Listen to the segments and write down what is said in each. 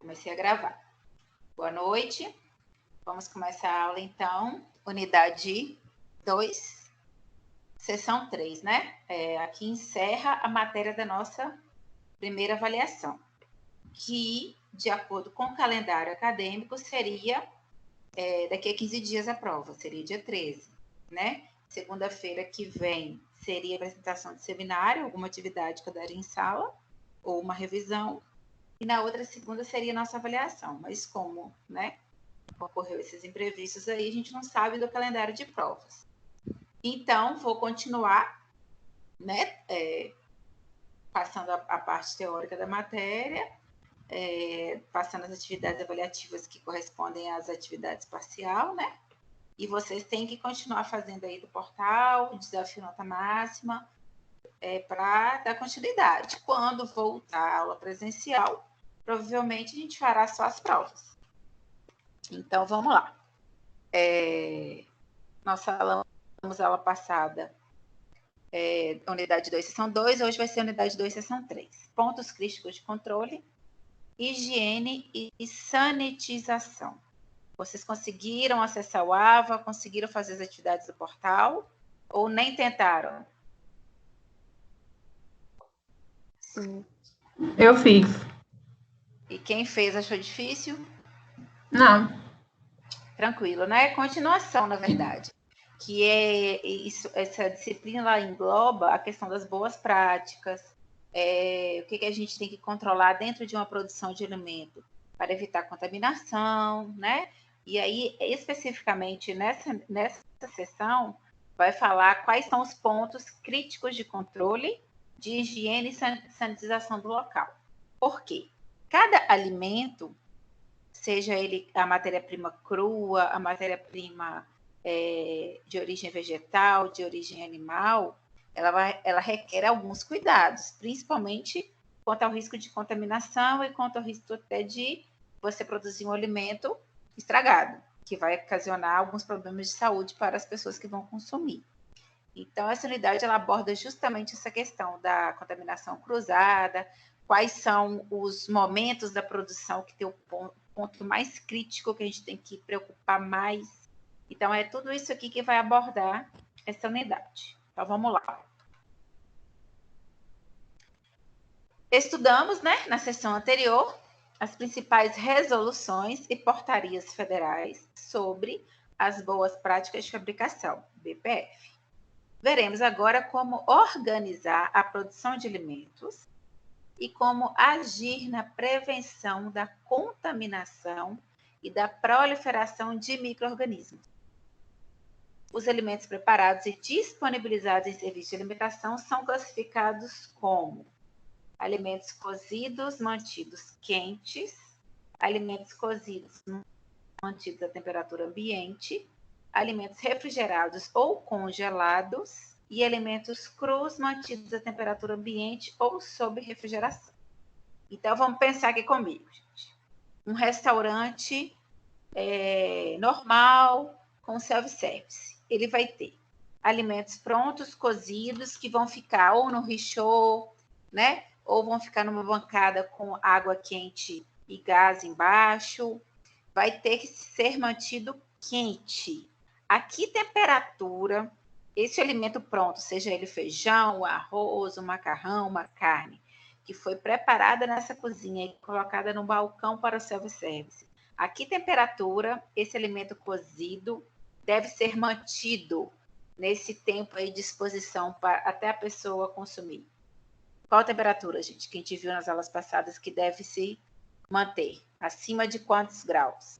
Comecei a gravar. Boa noite. Vamos começar a aula, então. Unidade 2, sessão 3, né? Aqui encerra a matéria da nossa primeira avaliação, que, de acordo com o calendário acadêmico, seria daqui a 15 dias a prova, seria dia 13, né? Segunda-feira que vem seria a apresentação de seminário, alguma atividade que eu daria em sala, ou uma revisão, e na outra segunda seria a nossa avaliação. Mas como, né, ocorreu esses imprevistos aí, a gente não sabe do calendário de provas. Então, vou continuar, né, passando a parte teórica da matéria, passando as atividades avaliativas que correspondem às atividades parcial, né? E vocês têm que continuar fazendo aí do portal, o desafio nota máxima, para dar continuidade. Quando voltar à aula presencial, provavelmente a gente fará só as provas. Então, vamos lá. Nós falamos aula passada, unidade 2, sessão 2, hoje vai ser unidade 2, sessão 3. Pontos críticos de controle, higiene e sanitização. Vocês conseguiram acessar o AVA, conseguiram fazer as atividades do portal ou nem tentaram? Sim. Eu fiz. E quem fez achou difícil? Não. Tranquilo, né? Continuação, na verdade. Que essa disciplina lá engloba a questão das boas práticas, o que a gente tem que controlar dentro de uma produção de alimento para evitar contaminação, né? E aí, especificamente nessa sessão, vai falar quais são os pontos críticos de controle de higiene e sanitização do local. Por quê? Cada alimento, seja ele a matéria-prima crua, a matéria-prima de origem vegetal, de origem animal, ela requer alguns cuidados, principalmente quanto ao risco de contaminação e quanto ao risco até de você produzir um alimento estragado, que vai ocasionar alguns problemas de saúde para as pessoas que vão consumir. Então, essa unidade ela aborda justamente essa questão da contaminação cruzada, quais são os momentos da produção que tem o ponto mais crítico que a gente tem que preocupar mais. Então, é tudo isso aqui que vai abordar essa unidade. Então, vamos lá. Estudamos, né, na sessão anterior, as principais resoluções e portarias federais sobre as boas práticas de fabricação, BPF. Veremos agora como organizar a produção de alimentos e como agir na prevenção da contaminação e da proliferação de micro-organismos. Os alimentos preparados e disponibilizados em serviço de alimentação são classificados como alimentos cozidos mantidos quentes, alimentos cozidos mantidos a temperatura ambiente, alimentos refrigerados ou congelados e alimentos crus mantidos a temperatura ambiente ou sob refrigeração. Então, vamos pensar aqui comigo, gente. Um restaurante normal, com self-service. Ele vai ter alimentos prontos, cozidos, que vão ficar ou no richô, né? Ou vão ficar numa bancada com água quente e gás embaixo. Vai ter que ser mantido quente. A que temperatura esse alimento pronto, seja ele feijão, arroz, um macarrão, uma carne, que foi preparada nessa cozinha e colocada no balcão para o self-service, a que temperatura esse alimento cozido deve ser mantido nesse tempo aí de exposição até a pessoa consumir? Qual a temperatura, gente, que a gente viu nas aulas passadas que deve se manter? Acima de quantos graus?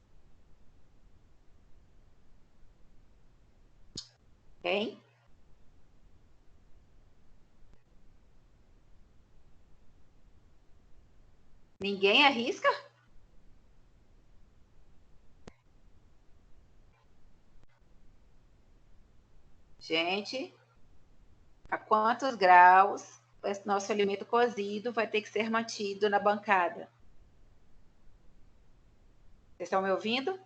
Hein? Ninguém arrisca? Gente, a quantos graus esse nosso alimento cozido vai ter que ser mantido na bancada? Vocês estão me ouvindo?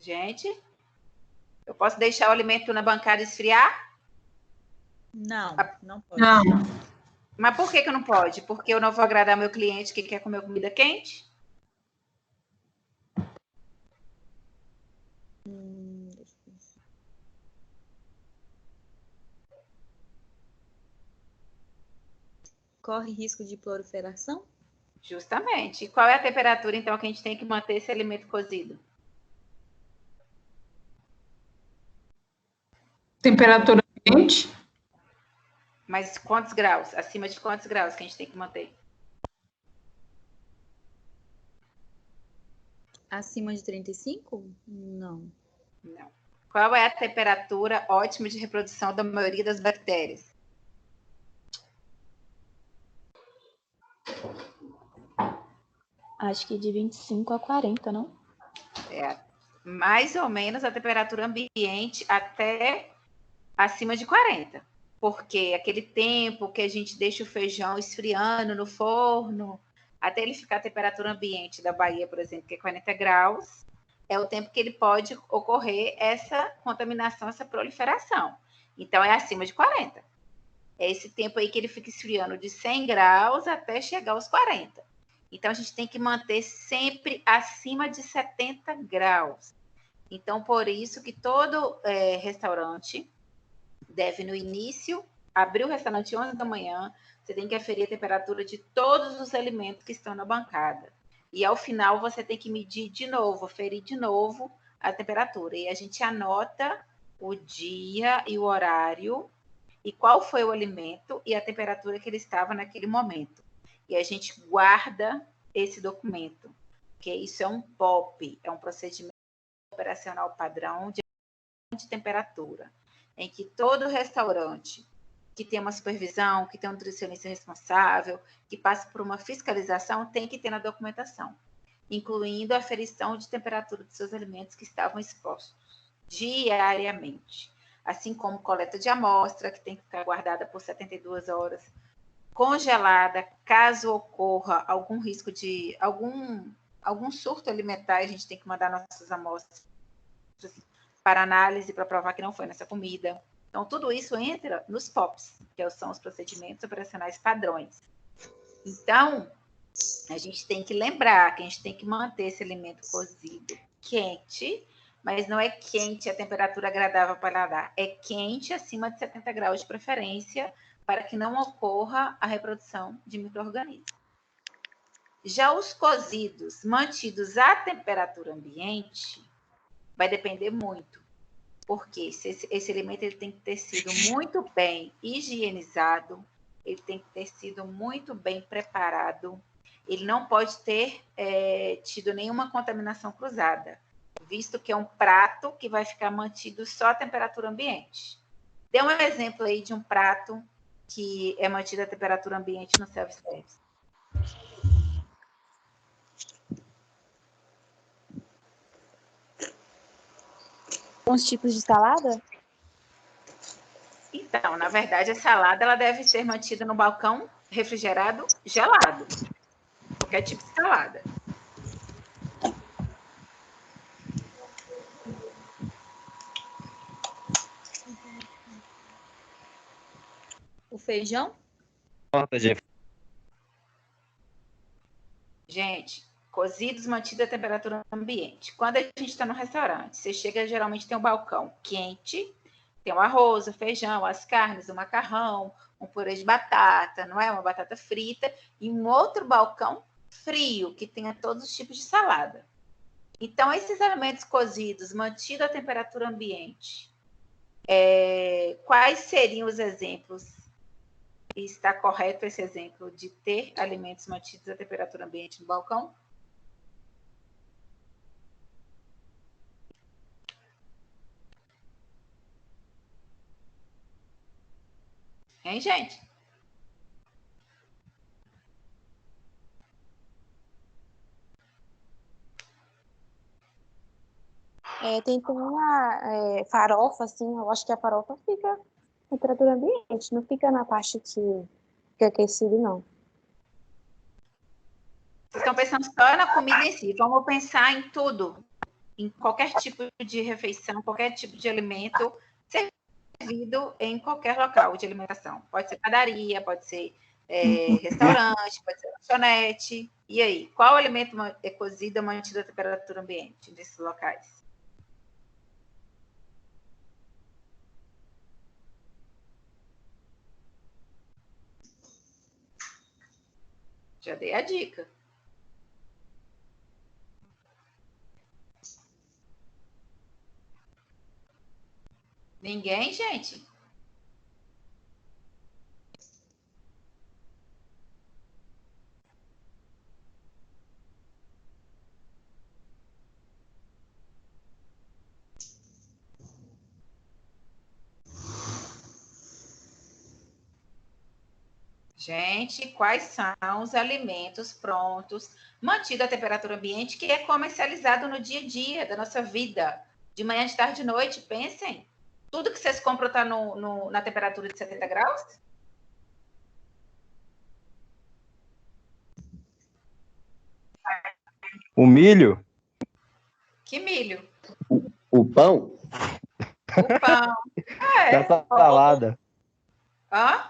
Gente, eu posso deixar o alimento na bancada esfriar? Não, não pode. Não. Mas por que não pode? Porque eu não vou agradar meu cliente que quer comer comida quente? Deixa eu ver. Corre risco de proliferação? Justamente. E qual é a temperatura, então, que a gente tem que manter esse alimento cozido? Temperatura ambiente? Mas quantos graus? Acima de quantos graus que a gente tem que manter? Acima de 35? Não. Não. Qual é a temperatura ótima de reprodução da maioria das bactérias? Acho que de 25 a 40, não? É mais ou menos a temperatura ambiente até acima de 40. Porque aquele tempo que a gente deixa o feijão esfriando no forno, até ele ficar a temperatura ambiente da Bahia, por exemplo, que é 40 graus, é o tempo que ele pode ocorrer essa contaminação, essa proliferação. Então, é acima de 40. É esse tempo aí que ele fica esfriando de 100 graus até chegar aos 40. Então, a gente tem que manter sempre acima de 70 graus. Então, por isso que todo restaurante deve, no início, abrir o restaurante 11 da manhã, você tem que aferir a temperatura de todos os alimentos que estão na bancada. E, ao final, você tem que medir de novo, aferir de novo a temperatura. E a gente anota o dia e o horário e qual foi o alimento e a temperatura que ele estava naquele momento. E a gente guarda esse documento, porque isso é um POP, é um procedimento operacional padrão de temperatura, em que todo restaurante que tem uma supervisão, que tem um nutricionista responsável, que passa por uma fiscalização, tem que ter na documentação, incluindo a aferição de temperatura dos seus alimentos que estavam expostos diariamente, assim como coleta de amostra, que tem que ficar guardada por 72 horas, congelada, caso ocorra algum risco de algum surto alimentar, a gente tem que mandar nossas amostras para análise para provar que não foi nessa comida. Então, tudo isso entra nos POPs, que são os procedimentos operacionais padrões. Então, a gente tem que lembrar que a gente tem que manter esse alimento cozido quente, mas não é quente a temperatura agradável para paladar, é quente acima de 70 graus de preferência, para que não ocorra a reprodução de micro-organismos. Já os cozidos mantidos à temperatura ambiente, vai depender muito, porque esse alimento ele tem que ter sido muito bem higienizado, ele tem que ter sido muito bem preparado, ele não pode ter tido nenhuma contaminação cruzada, visto que é um prato que vai ficar mantido só à temperatura ambiente. Dê um exemplo aí de um prato que é mantido à temperatura ambiente no self-service. Uns tipos de salada? Então, na verdade, a salada ela deve ser mantida no balcão refrigerado gelado. Qualquer tipo de salada. O feijão? Gente, cozidos mantidos à temperatura ambiente. Quando a gente está no restaurante, você chega, geralmente tem um balcão quente, tem o arroz, o feijão, as carnes, o macarrão, um purê de batata, não é? Uma batata frita, e um outro balcão frio, que tenha todos os tipos de salada. Então, esses alimentos cozidos, mantidos à temperatura ambiente, quais seriam os exemplos? E está correto esse exemplo de ter alimentos mantidos à temperatura ambiente no balcão? Hein, gente? Tem uma farofa, assim, eu acho que a farofa fica na temperatura ambiente, não fica na parte que fica aquecido, não. Vocês estão pensando só na comida em si. Vamos pensar em tudo. em qualquer tipo de refeição, qualquer tipo de alimento servido em qualquer local de alimentação. Pode ser padaria, pode ser restaurante, pode ser lanchonete. E aí, qual alimento é cozido ou mantido a temperatura ambiente nesses locais? Já dei a dica. Ninguém, gente? Gente, quais são os alimentos prontos, mantido a temperatura ambiente, que é comercializado no dia a dia da nossa vida? De manhã, de tarde, de noite, pensem. Tudo que vocês compram está na temperatura de 70 graus? O milho? Que milho? O pão? O pão. Da salada. Hã?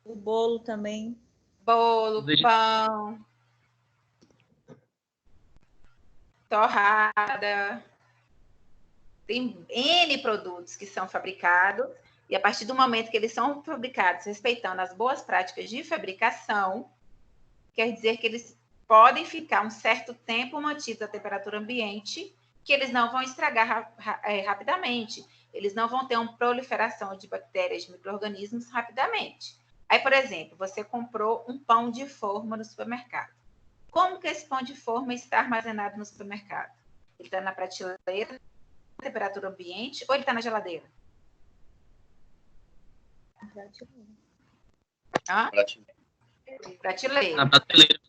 O bolo também. Bolo, pão, torrada. Tem N produtos que são fabricados, e a partir do momento que eles são fabricados respeitando as boas práticas de fabricação, quer dizer que eles podem ficar um certo tempo mantidos à temperatura ambiente, que eles não vão estragar rapidamente, eles não vão ter uma proliferação de bactérias, de micro-organismos rapidamente. Aí, por exemplo, você comprou um pão de forma no supermercado. Como que esse pão de forma está armazenado no supermercado? Ele está na prateleira, na temperatura ambiente, ou ele está na geladeira? Hã? Prateleira. Na prateleira.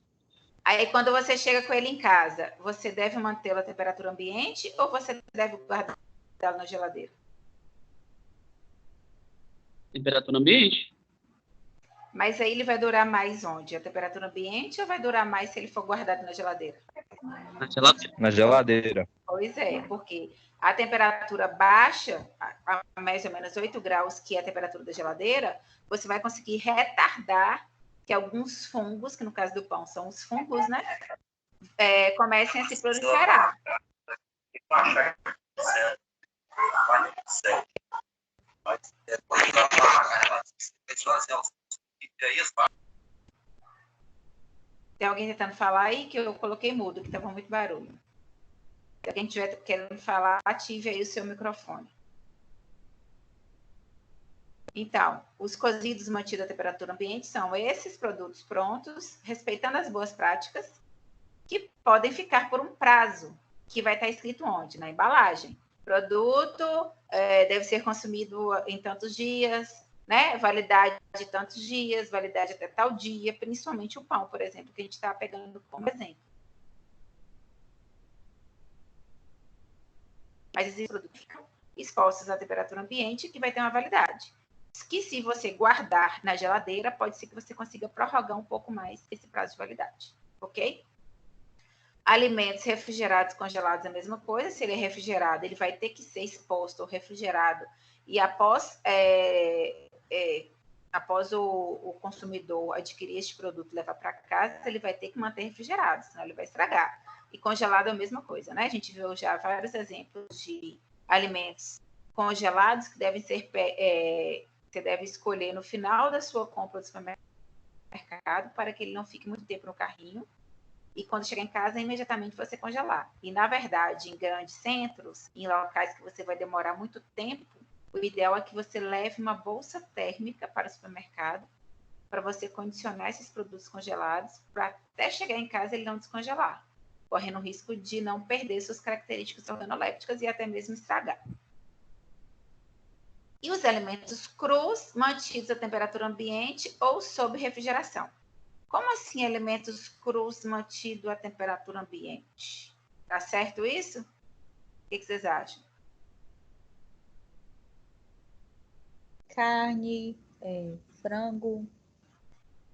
Aí, quando você chega com ele em casa, você deve mantê-lo à temperatura ambiente ou você deve guardá-lo na geladeira? Temperatura ambiente. Mas aí ele vai durar mais onde? A temperatura ambiente ou vai durar mais se ele for guardado na geladeira? Na geladeira. Na geladeira. Pois é, porque a temperatura baixa, a mais ou menos 8 graus, que é a temperatura da geladeira, você vai conseguir retardar que alguns fungos, que no caso do pão são os fungos, né? Comecem a se proliferar. Tem alguém tentando falar aí que eu coloquei mudo, que estava muito barulho. Se alguém estiver querendo falar, ative aí o seu microfone. Então, os cozidos mantidos à temperatura ambiente são esses produtos prontos, respeitando as boas práticas, que podem ficar por um prazo, que vai estar escrito onde? Na embalagem. Produto deve ser consumido em tantos dias, né? Validade de tantos dias, validade até tal dia, principalmente o pão, por exemplo, que a gente está pegando como exemplo. Mas esses produtos ficam expostos à temperatura ambiente, que vai ter uma validade. Que se você guardar na geladeira, pode ser que você consiga prorrogar um pouco mais esse prazo de validade, ok? Alimentos refrigerados, congelados, é a mesma coisa. Se ele é refrigerado, ele vai ter que ser exposto ou refrigerado. E após o consumidor adquirir este produto e levar para casa, ele vai ter que manter refrigerado, senão ele vai estragar. E congelado é a mesma coisa, né? A gente viu já vários exemplos de alimentos congelados que devem ser... você deve escolher no final da sua compra do supermercado para que ele não fique muito tempo no carrinho. E quando chegar em casa, imediatamente você congelar. E, na verdade, em grandes centros, em locais que você vai demorar muito tempo, o ideal é que você leve uma bolsa térmica para o supermercado, para você condicionar esses produtos congelados, para até chegar em casa ele não descongelar, correndo o risco de não perder suas características organolépticas e até mesmo estragar. E os alimentos crus, mantidos à temperatura ambiente ou sob refrigeração. Como assim alimentos crus mantidos à temperatura ambiente? Tá certo isso? O que vocês acham? Carne, frango.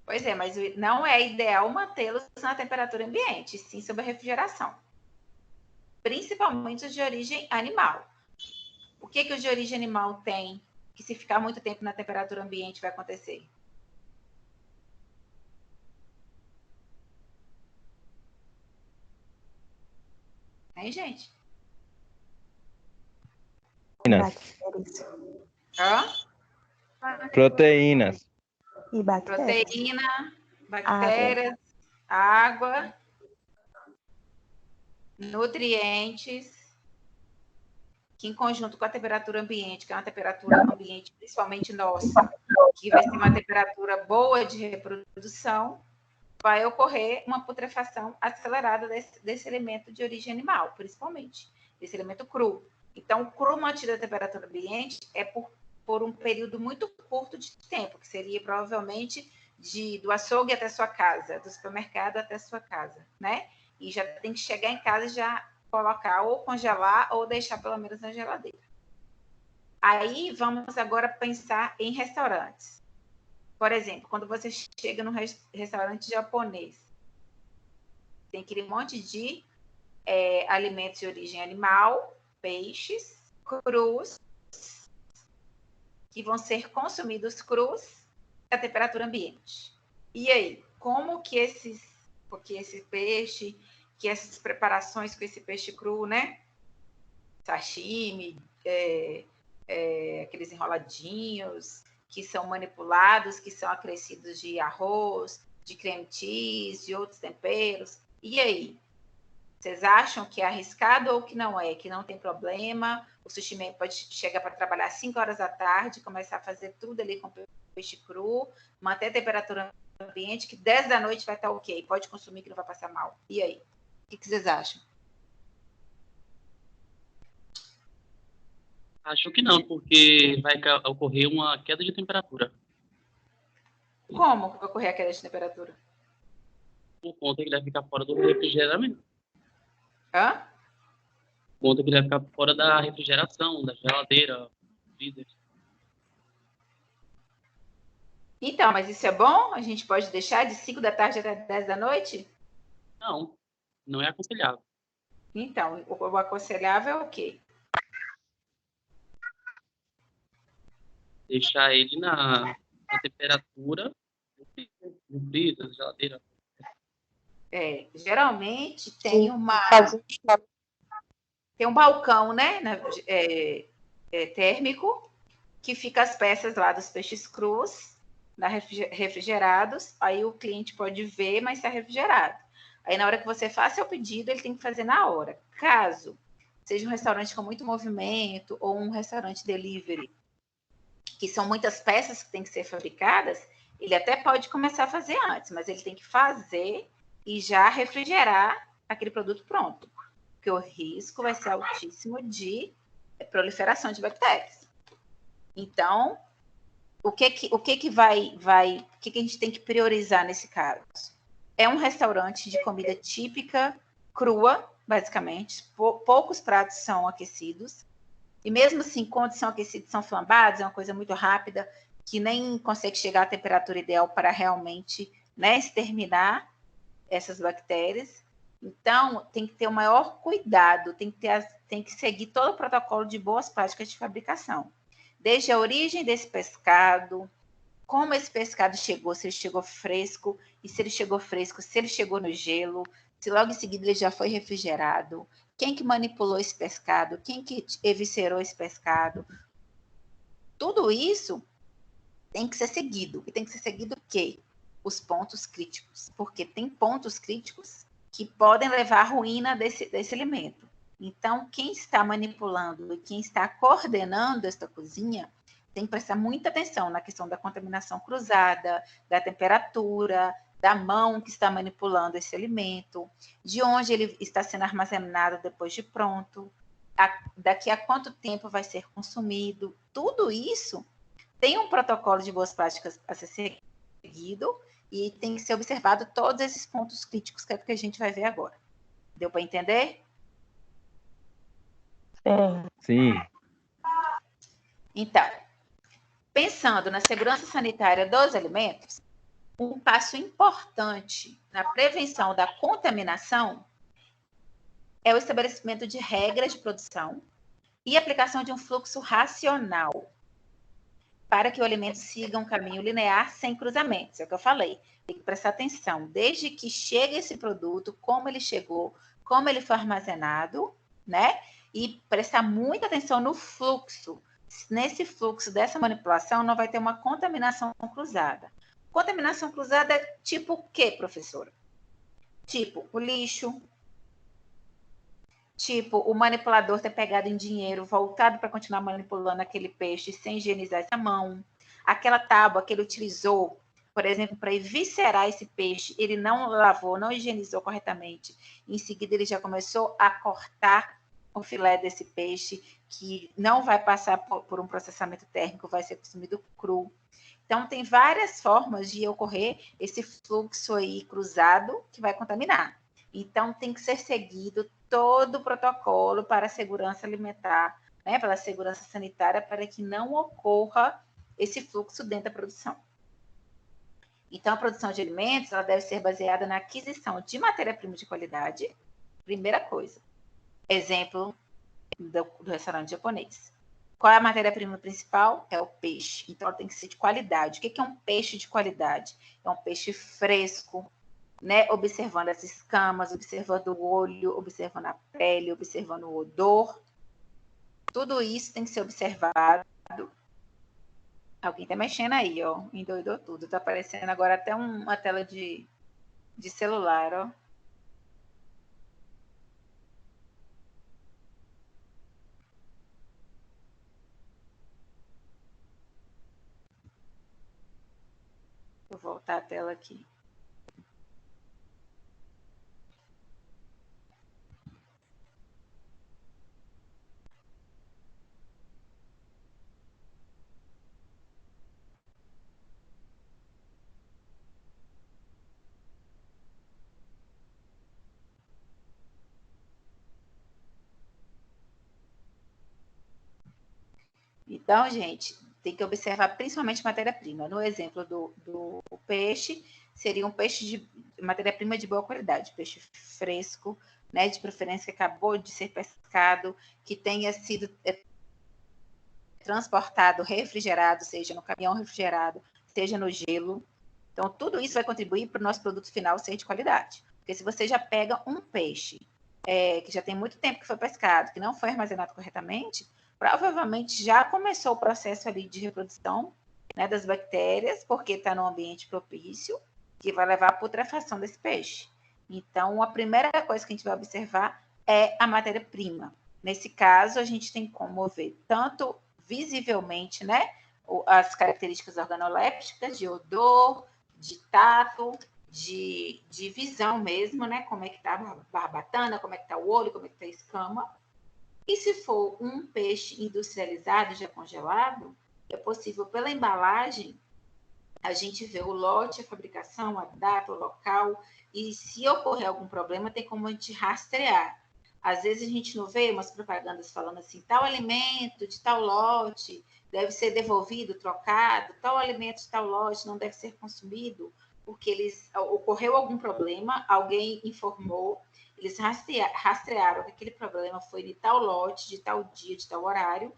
Pois é, mas não é ideal mantê-los na temperatura ambiente, sim sob a refrigeração. principalmente os de origem animal. O que os de origem animal têm que, se ficar muito tempo na temperatura ambiente, vai acontecer? Hein, gente? Bactérias. Hã? Proteínas. E bactérias. Proteína, bactérias, água, nutrientes, que em conjunto com a temperatura ambiente, que é uma temperatura ambiente principalmente nossa, que vai ser uma temperatura boa de reprodução, vai ocorrer uma putrefação acelerada desse elemento de origem animal, principalmente, desse elemento cru. Então, o cru mantido a temperatura ambiente é por um período muito curto de tempo, que seria provavelmente do açougue até sua casa, do supermercado até sua casa, né? E já tem que chegar em casa e já colocar ou congelar ou deixar pelo menos na geladeira. Aí vamos agora pensar em restaurantes. Por exemplo, quando você chega num restaurante japonês, tem aquele monte de alimentos de origem animal, peixes, crus, que vão ser consumidos crus a temperatura ambiente. E aí, como que esse peixe, que essas preparações com esse peixe cru, né? Sashimi, aqueles enroladinhos, que são manipulados, que são acrescidos de arroz, de creme cheese, de outros temperos. E aí? Vocês acham que é arriscado ou que não é? Que não tem problema? O sushi man pode chegar para trabalhar às 5 horas da tarde, começar a fazer tudo ali com peixe cru, manter a temperatura ambiente, que 10 da noite vai estar ok. Pode consumir que não vai passar mal. E aí? O que vocês acham? Acho que não, porque vai ocorrer uma queda de temperatura. Como vai ocorrer a queda de temperatura? Por conta que ele vai ficar fora do refrigeramento. Hã? Por conta que ele vai ficar fora da refrigeração, da geladeira, freezer. Então, mas isso é bom? A gente pode deixar de 5 da tarde até 10 da noite? Não, não é aconselhável. Então, o aconselhável é o quê? Deixar ele na temperatura do freezer, da geladeira. Geralmente tem um balcão, né, térmico, que fica as peças lá dos peixes crus, refrigerados, aí o cliente pode ver, mas está refrigerado. Aí na hora que você faz seu pedido, ele tem que fazer na hora. Caso seja um restaurante com muito movimento ou um restaurante delivery, que são muitas peças que têm que ser fabricadas, ele até pode começar a fazer antes, mas ele tem que fazer e já refrigerar aquele produto pronto, porque o risco vai ser altíssimo de proliferação de bactérias. Então, o que a gente tem que priorizar nesse caso? É um restaurante de comida típica, crua, basicamente, poucos pratos são aquecidos, e mesmo assim, quando são aquecidos, são flambados, é uma coisa muito rápida, que nem consegue chegar à temperatura ideal para realmente, né, exterminar essas bactérias. Então, tem que ter o maior cuidado, tem que seguir todo o protocolo de boas práticas de fabricação. Desde a origem desse pescado, como esse pescado chegou, se ele chegou fresco, e se ele chegou fresco, se ele chegou no gelo, se logo em seguida ele já foi refrigerado, quem que manipulou esse pescado, quem que eviscerou esse pescado. Tudo isso tem que ser seguido. E tem que ser seguido o quê? Os pontos críticos. Porque tem pontos críticos que podem levar à ruína desse alimento. Então, quem está manipulando e quem está coordenando esta cozinha tem que prestar muita atenção na questão da contaminação cruzada, da temperatura, da mão que está manipulando esse alimento, de onde ele está sendo armazenado depois de pronto, daqui a quanto tempo vai ser consumido. Tudo isso tem um protocolo de boas práticas a ser seguido e tem que ser observado todos esses pontos críticos que é o que a gente vai ver agora. Deu para entender? Sim. Então, pensando na segurança sanitária dos alimentos, um passo importante na prevenção da contaminação é o estabelecimento de regras de produção e aplicação de um fluxo racional para que o alimento siga um caminho linear sem cruzamentos. É o que eu falei. Tem que prestar atenção, desde que chega esse produto, como ele chegou, como ele foi armazenado, né? E prestar muita atenção no fluxo. Nesse fluxo dessa manipulação, não vai ter uma contaminação cruzada. Contaminação cruzada é tipo o quê, professora? Tipo o lixo, tipo o manipulador ter pegado em dinheiro, voltado para continuar manipulando aquele peixe sem higienizar essa mão. Aquela tábua que ele utilizou, por exemplo, para eviscerar esse peixe, ele não lavou, não higienizou corretamente. Em seguida, ele já começou a cortar o filé desse peixe, que não vai passar por um processamento térmico, vai ser consumido cru. Então, tem várias formas de ocorrer esse fluxo aí cruzado que vai contaminar. Então, tem que ser seguido todo o protocolo para a segurança alimentar, né, pela segurança sanitária, para que não ocorra esse fluxo dentro da produção. Então, a produção de alimentos ela deve ser baseada na aquisição de matéria-prima de qualidade, primeira coisa. Exemplo do restaurante japonês. Qual é a matéria-prima principal? É o peixe. Então, ela tem que ser de qualidade. O que é um peixe de qualidade? É um peixe fresco, né? Observando as escamas, observando o olho, observando a pele, observando o odor. Tudo isso tem que ser observado. Alguém tá mexendo aí, ó. Endoidou tudo. Tá aparecendo agora até uma tela de celular, ó. Vou voltar a tela aqui. Então, gente, tem que observar principalmente matéria-prima. No exemplo do peixe, seria um peixe de matéria-prima de boa qualidade, peixe fresco, né, de preferência que acabou de ser pescado, que tenha sido transportado refrigerado, seja no caminhão refrigerado, seja no gelo. Então, tudo isso vai contribuir para o nosso produto final ser de qualidade. Porque se você já pega um peixe que já tem muito tempo que foi pescado, que não foi armazenado corretamente, provavelmente já começou o processo ali de reprodução, né, das bactérias, porque está num ambiente propício, que vai levar à putrefação desse peixe. Então, a primeira coisa que a gente vai observar é a matéria-prima. Nesse caso, a gente tem como ver tanto visivelmente, né, as características organolépticas de odor, de tato, de visão mesmo, né? Como é que tá a barbatana, como é que tá o olho, como é que tá a escama. E se for um peixe industrializado, já congelado, é possível, pela embalagem, a gente ver o lote, a fabricação, a data, o local, e se ocorrer algum problema, tem como a gente rastrear. Às vezes a gente não vê umas propagandas falando assim, tal alimento de tal lote deve ser devolvido, trocado, tal alimento de tal lote não deve ser consumido, porque ocorreu algum problema, alguém informou, eles rastrearam que aquele problema foi de tal lote, de tal dia, de tal horário,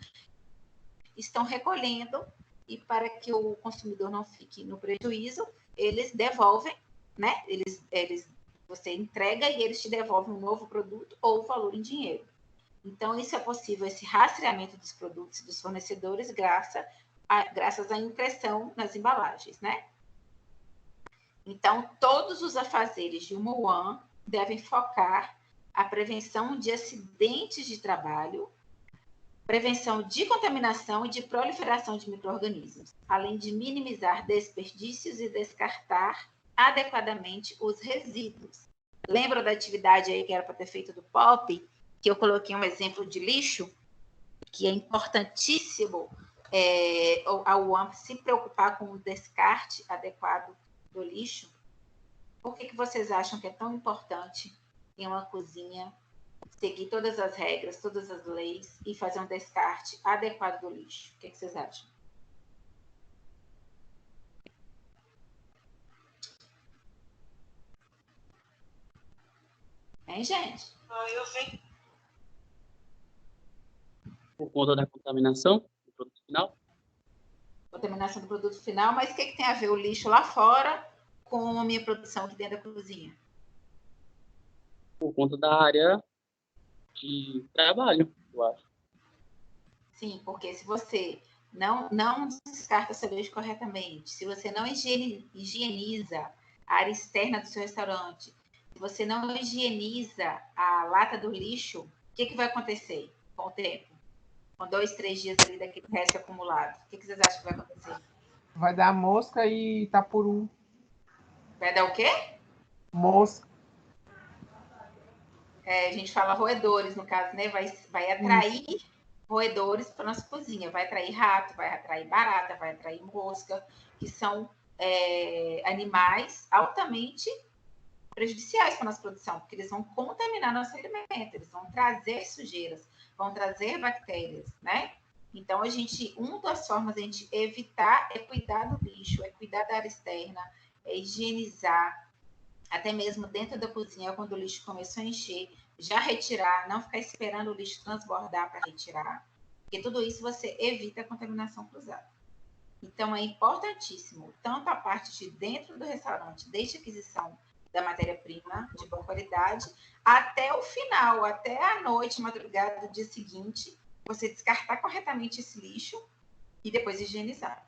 estão recolhendo, e para que o consumidor não fique no prejuízo, eles devolvem, né? Você entrega e eles te devolvem um novo produto ou o valor em dinheiro. Então, isso é possível, esse rastreamento dos produtos e dos fornecedores, graças à impressão nas embalagens, né? Então, todos os afazeres de uma UAM devem focar a prevenção de acidentes de trabalho, prevenção de contaminação e de proliferação de micro-organismos, além de minimizar desperdícios e descartar adequadamente os resíduos. Lembra da atividade aí que era para ter feito do POP, que eu coloquei um exemplo de lixo, que é importantíssimo a UAM se preocupar com o descarte adequado do lixo? Por que vocês acham que é tão importante em uma cozinha seguir todas as regras, todas as leis e fazer um descarte adequado do lixo? O que vocês acham? Hein, gente? Por conta da contaminação do produto final? Contaminação do produto final, mas o que tem a ver o lixo lá fora com a minha produção aqui dentro da cozinha? Por conta da área de trabalho, eu acho. Sim, porque se você não descarta seu lixo corretamente, se você não higieniza a área externa do seu restaurante, se você não higieniza a lata do lixo, o que vai acontecer com o tempo? Com 2, 3 dias ali daquele resto acumulado. O que vocês acham que vai acontecer? Vai dar mosca e itapuru. Vai dar o quê? Mosca. A gente fala roedores, no caso, né? Vai atrair roedores para nossa cozinha. Vai atrair rato, vai atrair barata, vai atrair mosca, que são animais altamente prejudiciais para a nossa produção, porque eles vão contaminar nosso alimento, eles vão trazer sujeiras, vão trazer bactérias, né? Então, uma das formas de a gente evitar é cuidar do lixo, é cuidar da área externa, é higienizar, até mesmo dentro da cozinha, quando o lixo começou a encher, já retirar, não ficar esperando o lixo transbordar para retirar, porque tudo isso você evita a contaminação cruzada. Então, é importantíssimo, tanto a parte de dentro do restaurante, desde a aquisição da matéria-prima de boa qualidade, até o final, até a noite, madrugada do dia seguinte, você descartar corretamente esse lixo e depois higienizar.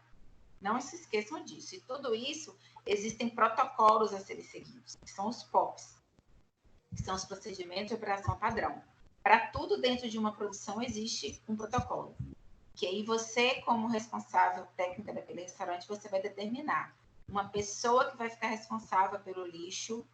Não se esqueçam disso. E tudo isso, existem protocolos a serem seguidos, que são os POPs, que são os procedimentos de operação padrão. Para tudo dentro de uma produção existe um protocolo, que aí você, como responsável técnica daquele restaurante, você vai determinar uma pessoa que vai ficar responsável pelo lixo,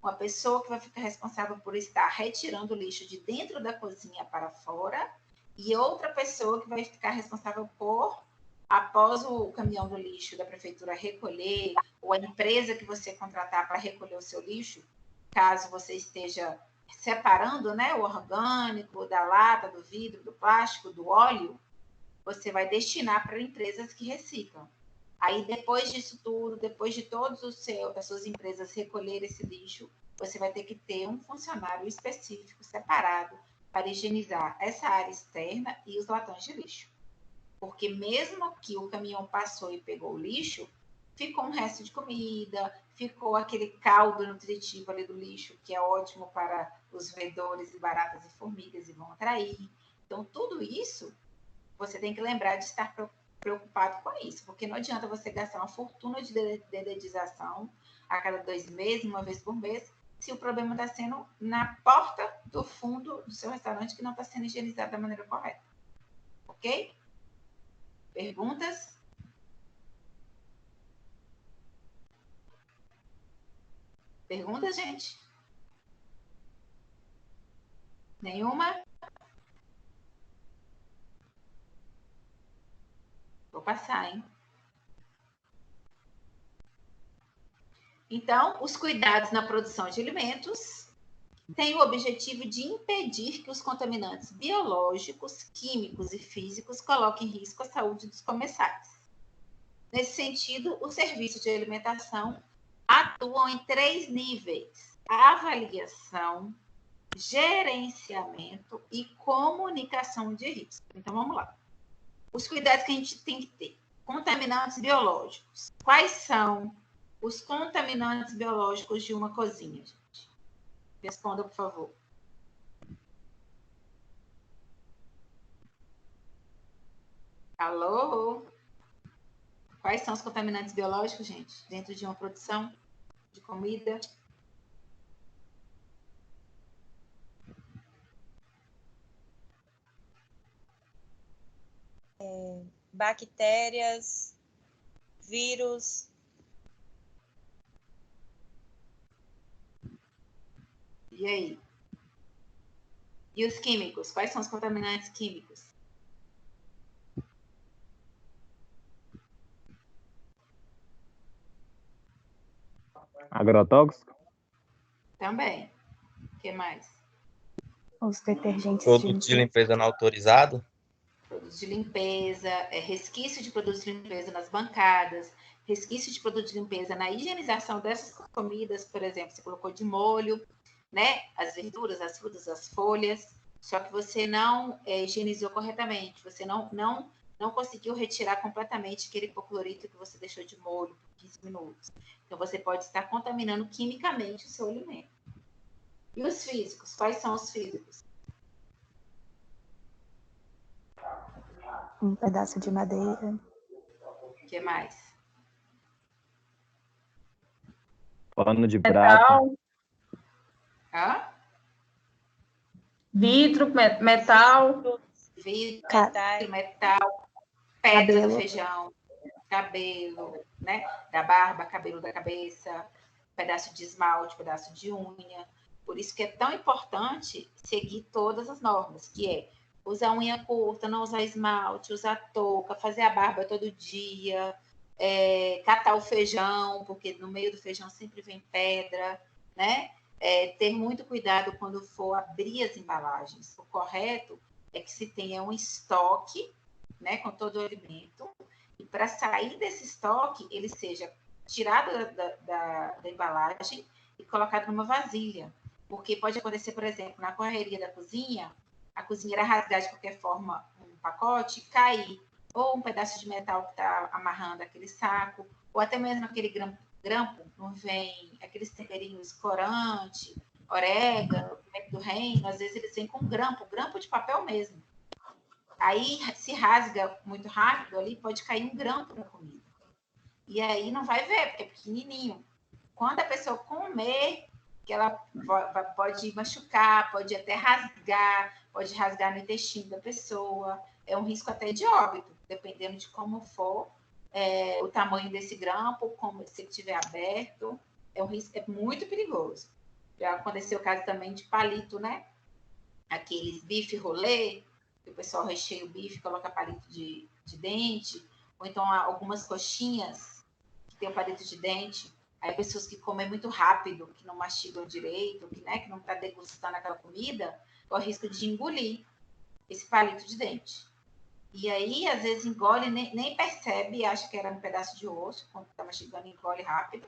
uma pessoa que vai ficar responsável por estar retirando o lixo de dentro da cozinha para fora, e outra pessoa que vai ficar responsável por, após o caminhão do lixo da prefeitura recolher, ou a empresa que você contratar para recolher o seu lixo, caso você esteja separando, né, o orgânico da lata, do vidro, do plástico, do óleo, você vai destinar para empresas que reciclam. Aí, depois disso tudo, depois de todas as suas empresas recolherem esse lixo, você vai ter que ter um funcionário específico, separado, para higienizar essa área externa e os latões de lixo. Porque mesmo que o caminhão passou e pegou o lixo, ficou um resto de comida, ficou aquele caldo nutritivo ali do lixo, que é ótimo para os roedores e baratas e formigas e vão atrair. Então, tudo isso, você tem que lembrar de estar preocupado com isso, porque não adianta você gastar uma fortuna de dedetização a cada 2 meses, uma vez por mês, se o problema está sendo na porta do fundo do seu restaurante que não está sendo higienizado da maneira correta. Ok? Perguntas? Perguntas, gente? Nenhuma? Vou passar, hein? Então, os cuidados na produção de alimentos têm o objetivo de impedir que os contaminantes biológicos, químicos e físicos coloquem em risco a saúde dos comensais. Nesse sentido, os serviços de alimentação atuam em 3 níveis: avaliação, gerenciamento e comunicação de risco. Então, vamos lá. Os cuidados que a gente tem que ter. Contaminantes biológicos. Quais são os contaminantes biológicos de uma cozinha, gente? Responda, por favor. Alô? Quais são os contaminantes biológicos, gente, dentro de uma produção de comida? Bactérias, vírus. E aí? E os químicos? Quais são os contaminantes químicos? Agrotóxico? Também. O que mais? Os detergentes Produto de limpeza não autorizado? Produtos de limpeza, resquício de produtos de limpeza nas bancadas, resquício de produto de limpeza na higienização dessas comidas, por exemplo, você colocou de molho, né? As verduras, as frutas, as folhas, só que você não higienizou corretamente, você não conseguiu retirar completamente aquele hipoclorito que você deixou de molho por 15 minutos. Então, você pode estar contaminando quimicamente o seu alimento. E os físicos? Quais são os físicos? Um pedaço de madeira. O que mais? Pano de prato. Hã? Vidro, metal. Vidro, Metais. metal, pedra Cabelo. do feijão, cabelo, né? Da barba, cabelo da cabeça, pedaço de esmalte, pedaço de unha. Por isso que é tão importante seguir todas as normas, que é usar unha curta, não usar esmalte, usar touca, fazer a barba todo dia, catar o feijão, porque no meio do feijão sempre vem pedra, né? Ter muito cuidado quando for abrir as embalagens. O correto é que se tenha um estoque, né, com todo o alimento, e para sair desse estoque, ele seja tirado da embalagem e colocado numa vasilha. Porque pode acontecer, por exemplo, na correria da cozinha, a cozinheira rasgar de qualquer forma um pacote e cair, ou um pedaço de metal que está amarrando aquele saco, ou até mesmo aquele grampo, não vem aqueles temperinhos corante, orégano, pimenta do reino, às vezes eles vêm com grampo de papel mesmo. Aí se rasga muito rápido ali, pode cair um grampo na comida. E aí não vai ver, porque é pequenininho. Quando a pessoa comer, que ela pode machucar, pode até rasgar, pode rasgar no intestino da pessoa. É um risco até de óbito, dependendo de como for o tamanho desse grampo, como se ele estiver aberto. É um risco, é muito perigoso. Já aconteceu o caso também de palito, né? Aqueles bife rolê, que o pessoal recheia o bife, coloca palito de dente, ou então algumas coxinhas que tem o palito de dente. Aí pessoas que comem muito rápido, que não mastigam direito, que não está degustando aquela comida, corre o risco de engolir esse palito de dente. E aí, às vezes, engole, nem percebe, acha que era um pedaço de osso, quando está mastigando, engole rápido.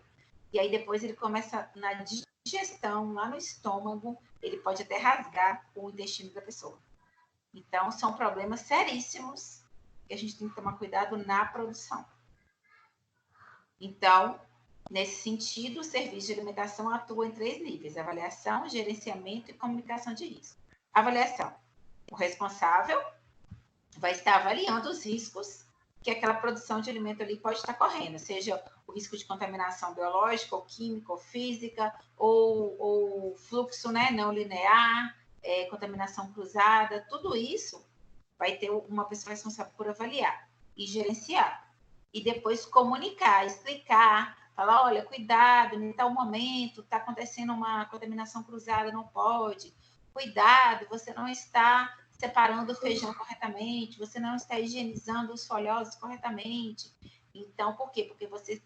E aí, depois, ele começa na digestão, lá no estômago, ele pode até rasgar o intestino da pessoa. Então, são problemas seríssimos que a gente tem que tomar cuidado na produção. Então, nesse sentido, o serviço de alimentação atua em 3 níveis: avaliação, gerenciamento e comunicação de risco. Avaliação. O responsável vai estar avaliando os riscos que aquela produção de alimento ali pode estar correndo, seja o risco de contaminação biológica, ou química, ou física, ou fluxo, né, não linear, contaminação cruzada, tudo isso vai ter uma pessoa responsável por avaliar e gerenciar. E depois comunicar, explicar, falar, olha, cuidado, em tal momento está acontecendo uma contaminação cruzada, não pode. Cuidado, você não está separando o feijão corretamente, você não está higienizando os folhosos corretamente. Então, por quê? Porque você,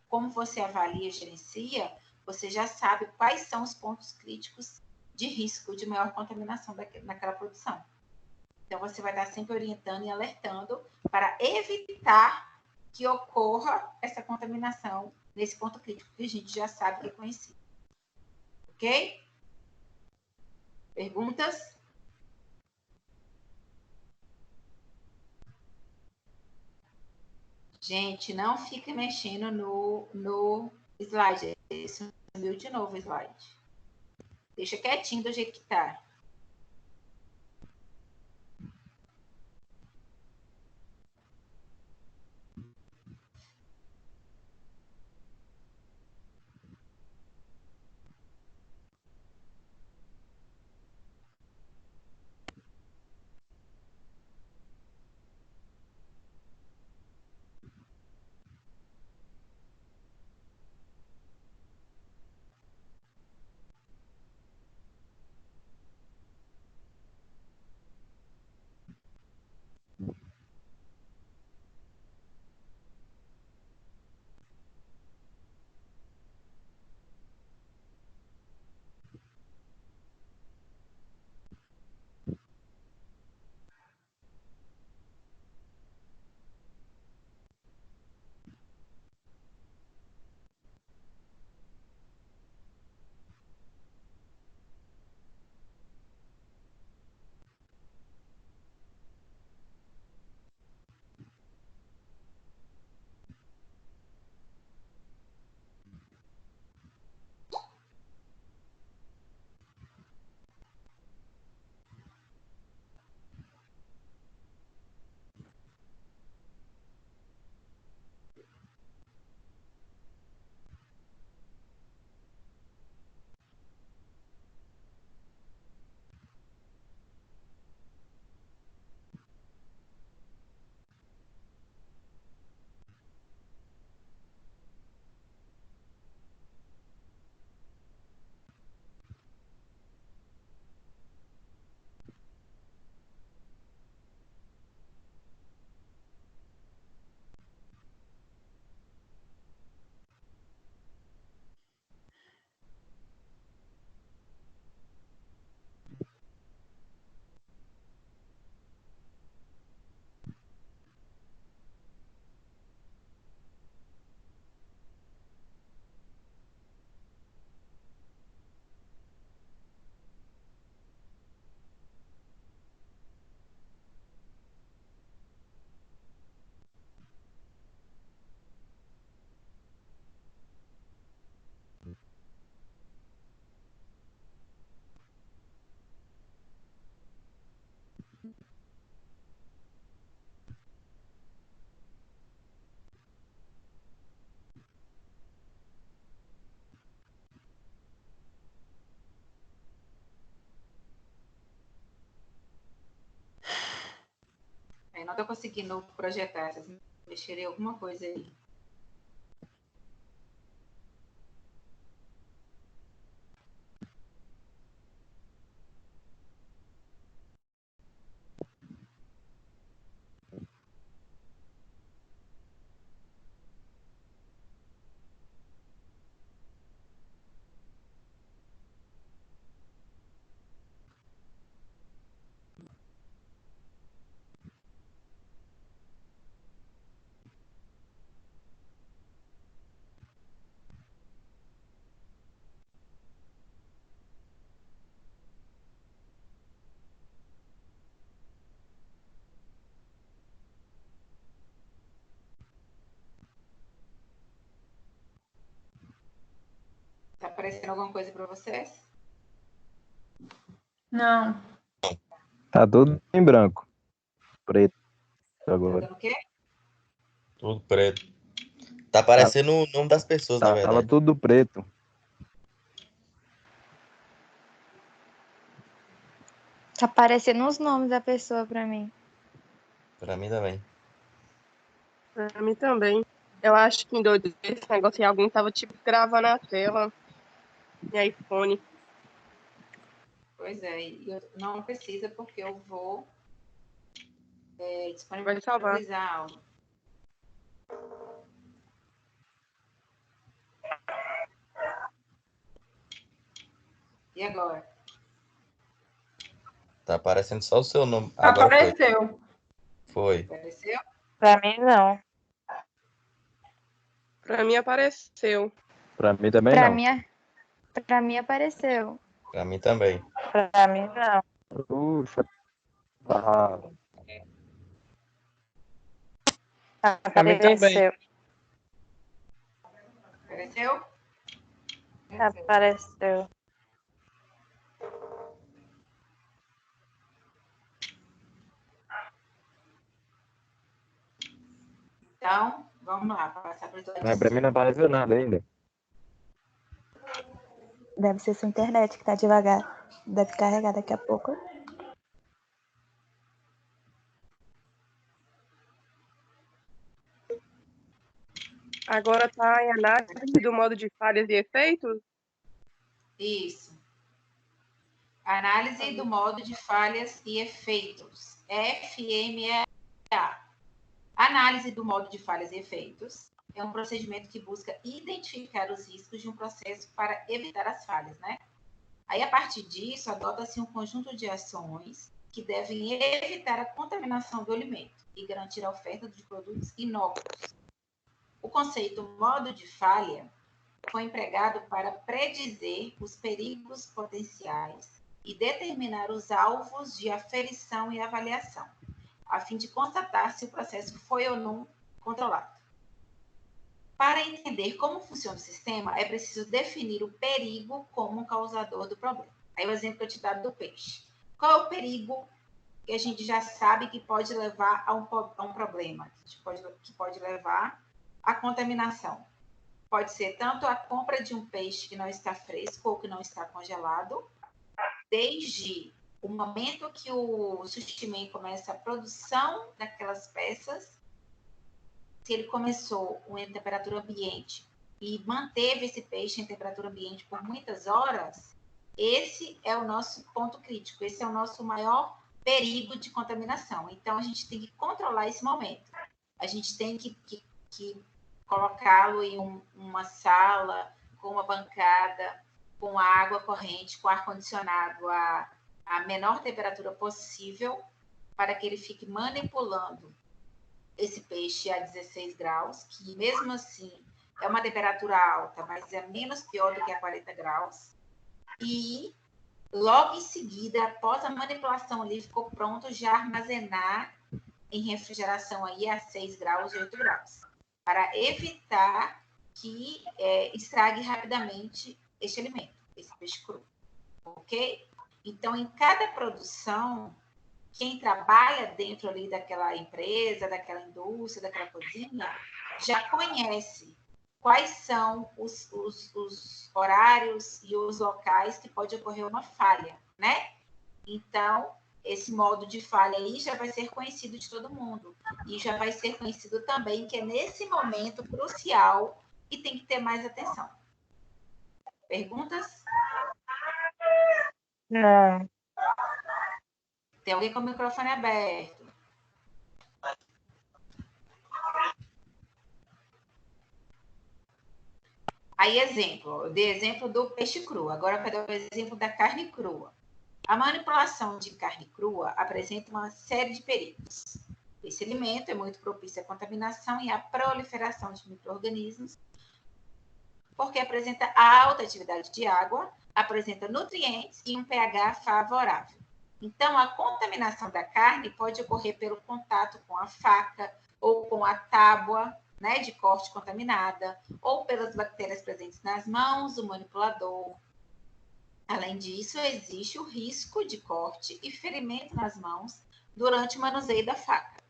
como você avalia e gerencia, você já sabe quais são os pontos críticos de risco de maior contaminação naquela produção. Então, você vai estar sempre orientando e alertando para evitar que ocorra essa contaminação nesse ponto crítico que a gente já sabe que é conhecido. Ok? Perguntas? Gente, não fique mexendo no slide. Sumiu de novo o slide. Deixa quietinho do jeito que tá. tô conseguindo projetar. Vocês mexerem alguma coisa aí. Tá aparecendo alguma coisa para vocês? Não. Tá tudo em branco. Preto Tá agora. dando o quê? Tudo preto. Tá aparecendo o nome das pessoas, na Tava verdade. tudo preto. Tá aparecendo os nomes da pessoa pra mim. Pra mim também. Pra mim também. Eu acho que em doido esse negócio aí, alguém tava, tipo, gravando a tela em iPhone. Pois é, e não precisa porque eu vou Vai salvar. disponibilizar a aula. E agora? Tá aparecendo só o seu nome. Agora foi. Apareceu. Foi. Apareceu? Pra mim, não. Pra mim apareceu. Pra mim também Pra não. mim apareceu. Pra mim também. Pra mim, não. Puxa. Ah, Pra mim também. Apareceu. Apareceu? Apareceu. Então, vamos lá, passar para o slide. mas pra mim não apareceu nada ainda. Deve ser sua internet que tá devagar. Deve carregar daqui a pouco. Agora tá em análise do modo de falhas e efeitos? Isso. Análise do modo de falhas e efeitos. FMEA. Análise do modo de falhas e efeitos é um procedimento que busca identificar os riscos de um processo para evitar as falhas, né? Aí, a partir disso, adota-se um conjunto de ações que devem evitar a contaminação do alimento e garantir a oferta de produtos inócuos. O conceito modo de falha foi empregado para predizer os perigos potenciais e determinar os alvos de aferição e avaliação, a fim de constatar se o processo foi ou não controlado. Para entender como funciona o sistema, é preciso definir o perigo como um causador do problema. Aí o exemplo que eu te dou do peixe. Qual é o perigo que a gente já sabe que pode levar a um problema, que pode levar à contaminação? Pode ser tanto a compra de um peixe que não está fresco ou que não está congelado, desde o momento que o sushi man começa a produção daquelas peças, se ele começou em temperatura ambiente e manteve esse peixe em temperatura ambiente por muitas horas, esse é o nosso ponto crítico, esse é o nosso maior perigo de contaminação. Então, a gente tem que controlar esse momento. A gente tem que colocá-lo em uma sala, com uma bancada, com água corrente, com ar-condicionado a menor temperatura possível, para que ele fique manipulando esse peixe a 16 graus, que mesmo assim é uma temperatura alta, mas é menos pior do que a 40 graus. E logo em seguida, após a manipulação ali, ficou pronto já armazenar em refrigeração aí a 6 graus, 8 graus, para evitar que estrague rapidamente este alimento, esse peixe cru, ok? Então, em cada produção, quem trabalha dentro ali daquela empresa, daquela indústria, daquela cozinha, já conhece quais são os horários e os locais que pode ocorrer uma falha, né? Então, esse modo de falha aí já vai ser conhecido de todo mundo. E já vai ser conhecido também que é nesse momento crucial e tem que ter mais atenção. Perguntas? Não. Tem alguém com o microfone aberto? Aí, exemplo. Eu dei exemplo do peixe cru. Agora eu quero dar o exemplo da carne crua. A manipulação de carne crua apresenta uma série de perigos. Esse alimento é muito propício à contaminação e à proliferação de micro-organismos, porque apresenta alta atividade de água, apresenta nutrientes e um pH favorável. Então, a contaminação da carne pode ocorrer pelo contato com a faca ou com a tábua, né, de corte contaminada, ou pelas bactérias presentes nas mãos do manipulador. Além disso, existe o risco de corte e ferimento nas mãos durante o manuseio da faca.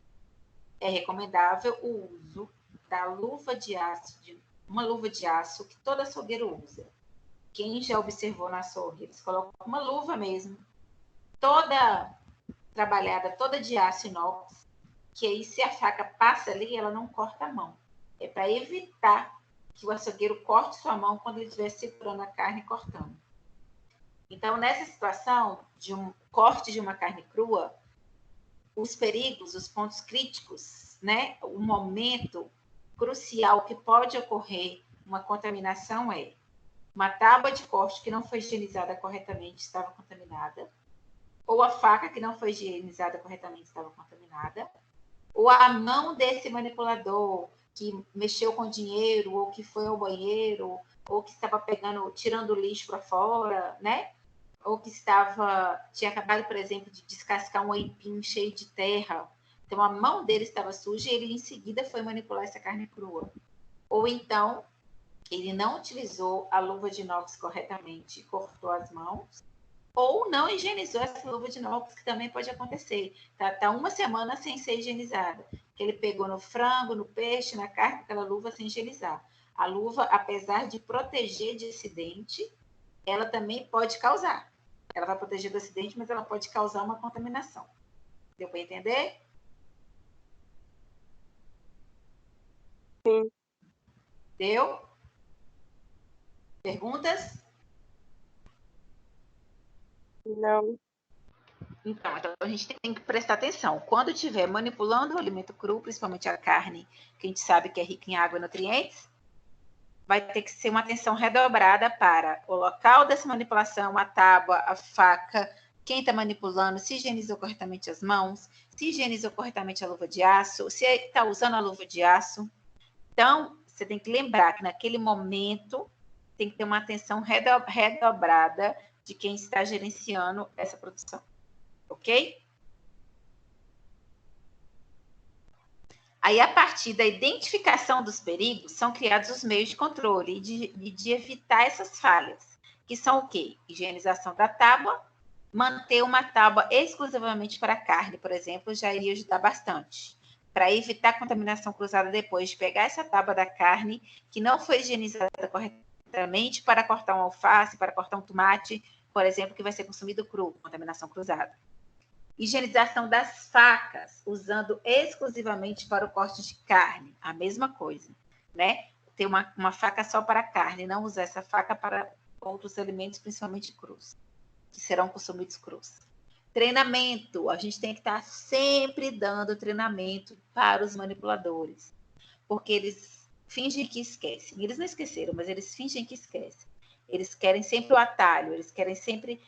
É recomendável o uso da luva de aço, uma luva de aço que todo açougueiro usa. Quem já observou na açougue, eles colocam uma luva mesmo, toda trabalhada, toda de aço inox, que aí se a faca passa ali, ela não corta a mão. É para evitar que o açougueiro corte sua mão quando ele estiver segurando a carne e cortando. Então, nessa situação de um corte de uma carne crua, os perigos, os pontos críticos, né, o momento crucial que pode ocorrer uma contaminação é uma tábua de corte que não foi higienizada corretamente estava contaminada, ou a faca que não foi higienizada corretamente estava contaminada, ou a mão desse manipulador que mexeu com dinheiro, ou que foi ao banheiro, ou que estava tirando o lixo para fora, né? Ou que tinha acabado, por exemplo, de descascar um aipim cheio de terra. Então, a mão dele estava suja e ele, em seguida, foi manipular essa carne crua. Ou então, ele não utilizou a luva de inox corretamente e cortou as mãos, ou não higienizou essa luva de inox, que também pode acontecer. Tá uma semana sem ser higienizada. Que ele pegou no frango, no peixe, na carne, aquela luva sem higienizar. A luva, apesar de proteger de acidente, ela também pode causar. Ela vai proteger do acidente, mas ela pode causar uma contaminação. Deu para entender? Sim. Deu? Perguntas? Não. Então, a gente tem que prestar atenção. Quando estiver manipulando o alimento cru, principalmente a carne, que a gente sabe que é rica em água e nutrientes, vai ter que ser uma atenção redobrada para o local dessa manipulação, a tábua, a faca, quem está manipulando, se higienizou corretamente as mãos, se higienizou corretamente a luva de aço, se está usando a luva de aço. Então, você tem que lembrar que naquele momento tem que ter uma atenção redobrada de quem está gerenciando essa produção. Ok? Aí, a partir da identificação dos perigos, são criados os meios de controle e de evitar essas falhas, que são o quê? Higienização da tábua, manter uma tábua exclusivamente para carne, por exemplo, já iria ajudar bastante. Para evitar contaminação cruzada depois de pegar essa tábua da carne, que não foi higienizada corretamente, para cortar um alface, para cortar um tomate, por exemplo, que vai ser consumido cru, contaminação cruzada. Higienização das facas, usando exclusivamente para o corte de carne, a mesma coisa, né? Ter uma faca só para carne, não usar essa faca para outros alimentos, principalmente crus, que serão consumidos crus. Treinamento, a gente tem que estar sempre dando treinamento para os manipuladores, porque eles fingem que esquecem. Eles não esqueceram, mas eles fingem que esquecem. Eles querem sempre o atalho, eles querem sempre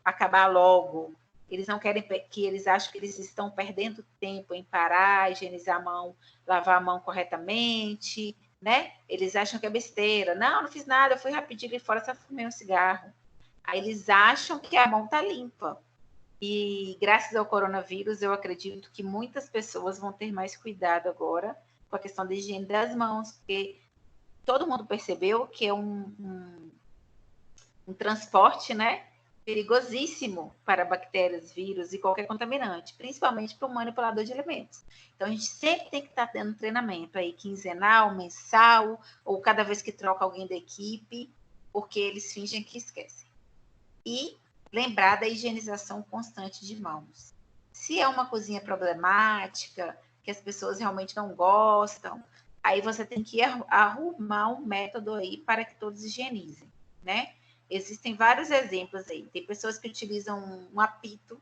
acabar logo. Eles não querem, que eles acham que eles estão perdendo tempo em parar, higienizar a mão, lavar a mão corretamente, né? Eles acham que é besteira. Não fiz nada, eu fui rapidinho ali fora, só fumei um cigarro. Aí eles acham que a mão está limpa. E graças ao coronavírus, eu acredito que muitas pessoas vão ter mais cuidado agora com a questão da higiene das mãos, porque todo mundo percebeu que é um transporte, né? Perigosíssimo para bactérias, vírus e qualquer contaminante, principalmente para o manipulador de alimentos. Então, a gente sempre tem que estar tendo treinamento aí, quinzenal, mensal, ou cada vez que troca alguém da equipe, porque eles fingem que esquecem. E lembrar da higienização constante de mãos. Se é uma cozinha problemática, que as pessoas realmente não gostam, aí você tem que arrumar um método aí para que todos higienizem, né? Existem vários exemplos aí. Tem pessoas que utilizam um apito,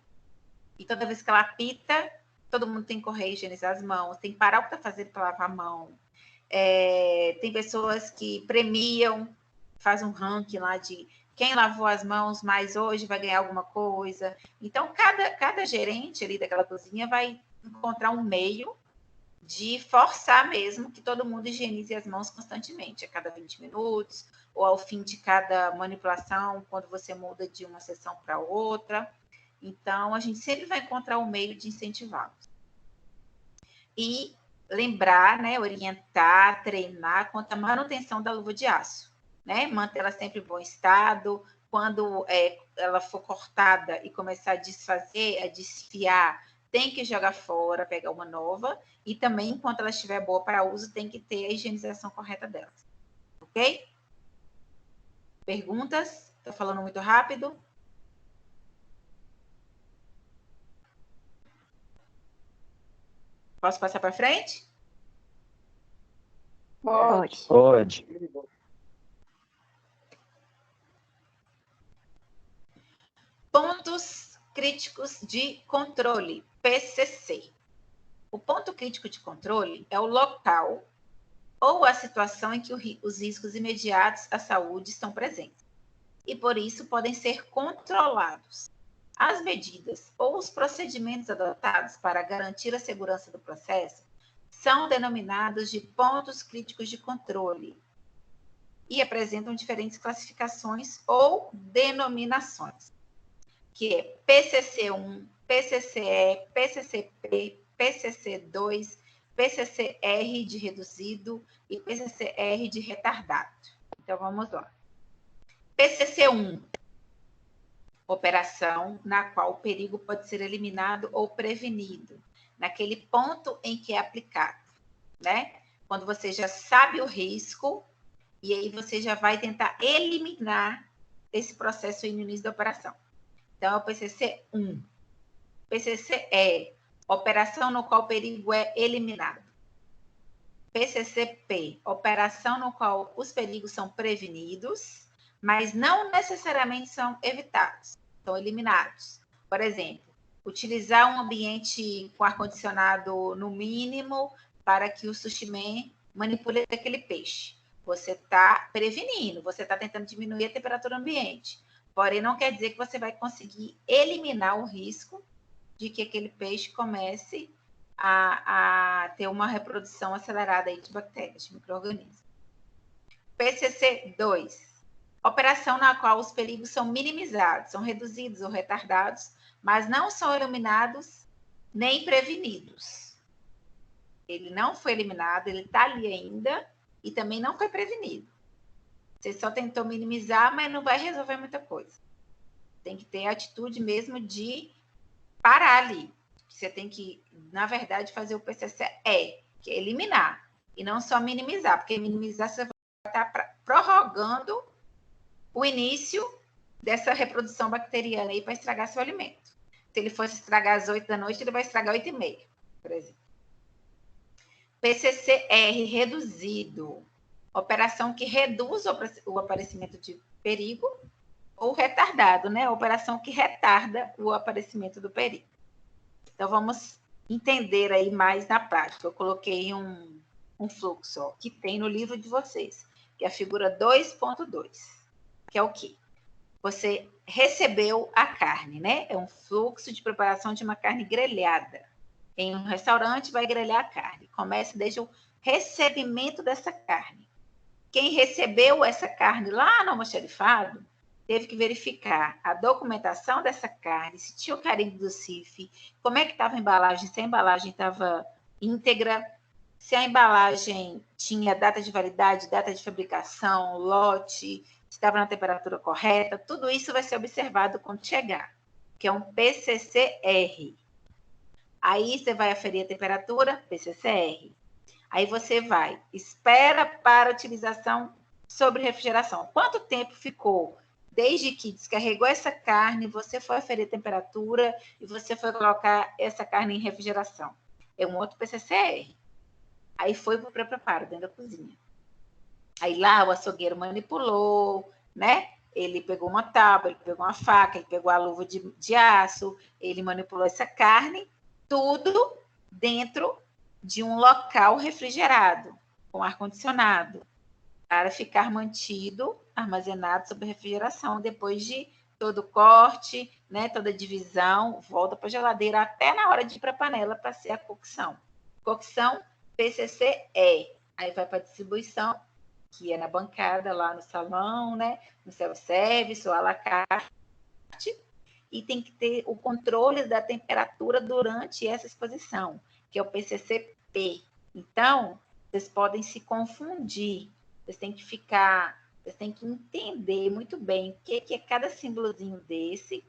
e toda vez que ela apita, todo mundo tem que correr e higienizar as mãos, tem que parar o que está fazendo para lavar a mão. Tem pessoas que premiam, faz um ranking lá de quem lavou as mãos mais hoje vai ganhar alguma coisa. Então, cada gerente ali daquela cozinha vai encontrar um meio de forçar mesmo que todo mundo higienize as mãos constantemente, a cada 20 minutos, ou ao fim de cada manipulação, quando você muda de uma sessão para outra. Então, a gente sempre vai encontrar um meio de incentivá-los. E lembrar, né, orientar, treinar quanto à manutenção da luva de aço, né? Mantê-la sempre em bom estado. Quando ela for cortada e começar a desfazer, a desfiar, tem que jogar fora, pegar uma nova. E também, enquanto ela estiver boa para uso, tem que ter a higienização correta dela. Ok? Perguntas? Estou falando muito rápido? Posso passar para frente? Pode. Pode. Pontos críticos de controle, PCC. O ponto crítico de controle é o local ou a situação em que os riscos imediatos à saúde estão presentes e, por isso, podem ser controlados. As medidas ou os procedimentos adotados para garantir a segurança do processo são denominados de pontos críticos de controle e apresentam diferentes classificações ou denominações, que é PCC1, PCCE, PCCP, PCC2, PCCR de reduzido e PCCR de retardado. Então, vamos lá. PCC1, operação na qual o perigo pode ser eliminado ou prevenido, naquele ponto em que é aplicado, né? Quando você já sabe o risco, e aí você já vai tentar eliminar esse processo no início da operação. Então, é o PCC1. PCCE, operação no qual o perigo é eliminado. PCCP, operação no qual os perigos são prevenidos, mas não necessariamente são evitados, são eliminados. Por exemplo, utilizar um ambiente com ar-condicionado no mínimo para que o sushi man manipule aquele peixe. Você está prevenindo, você está tentando diminuir a temperatura ambiente. Porém, não quer dizer que você vai conseguir eliminar o risco de que aquele peixe comece a ter uma reprodução acelerada aí de bactérias, de micro-organismos. PCC2, operação na qual os perigos são minimizados, são reduzidos ou retardados, mas não são eliminados nem prevenidos. Ele não foi eliminado, ele está ali ainda e também não foi prevenido. Você só tentou minimizar, mas não vai resolver muita coisa. Tem que ter a atitude mesmo de parar ali. Você tem que, na verdade, fazer o PCCE, que é eliminar, e não só minimizar, porque minimizar você vai estar prorrogando o início dessa reprodução bacteriana aí para estragar seu alimento. Se ele fosse estragar às 8 da noite, ele vai estragar às 8h30, por exemplo. PCCR reduzido, operação que reduz o aparecimento de perigo, ou retardado, né? Operação que retarda o aparecimento do perigo. Então, vamos entender aí mais na prática. Eu coloquei um fluxo ó, que tem no livro de vocês, que é a figura 2.2, que é o quê? Você recebeu a carne, né? É um fluxo de preparação de uma carne grelhada. Em um restaurante, vai grelhar a carne. Começa desde o recebimento dessa carne. Quem recebeu essa carne lá no almoxarifado teve que verificar a documentação dessa carne, se tinha o carimbo do CIF, como é que estava a embalagem, se a embalagem estava íntegra, se a embalagem tinha data de validade, data de fabricação, lote, se estava na temperatura correta, tudo isso vai ser observado quando chegar, que é um PCCR. Aí você vai aferir a temperatura, PCCR. Aí você espera para utilização sobre refrigeração. Quanto tempo ficou desde que descarregou essa carne, você foi aferir a temperatura e você foi colocar essa carne em refrigeração. É um outro PCCR. Aí foi para o pré-preparo dentro da cozinha. Aí lá o açougueiro manipulou, né? Ele pegou uma tábua, ele pegou uma faca, ele pegou a luva de aço, ele manipulou essa carne, tudo dentro de um local refrigerado, com ar-condicionado, para ficar mantido, armazenado sob refrigeração. Depois de todo corte, né, toda divisão, volta para a geladeira até na hora de ir para a panela para ser a cocção. Cocção PCCE. Aí vai para a distribuição, que é na bancada, lá no salão, né, no self-service ou à la carte. E tem que ter o controle da temperatura durante essa exposição, que é o PCCP. Então, vocês podem se confundir. Vocês têm que entender muito bem o que é cada símbolozinho desse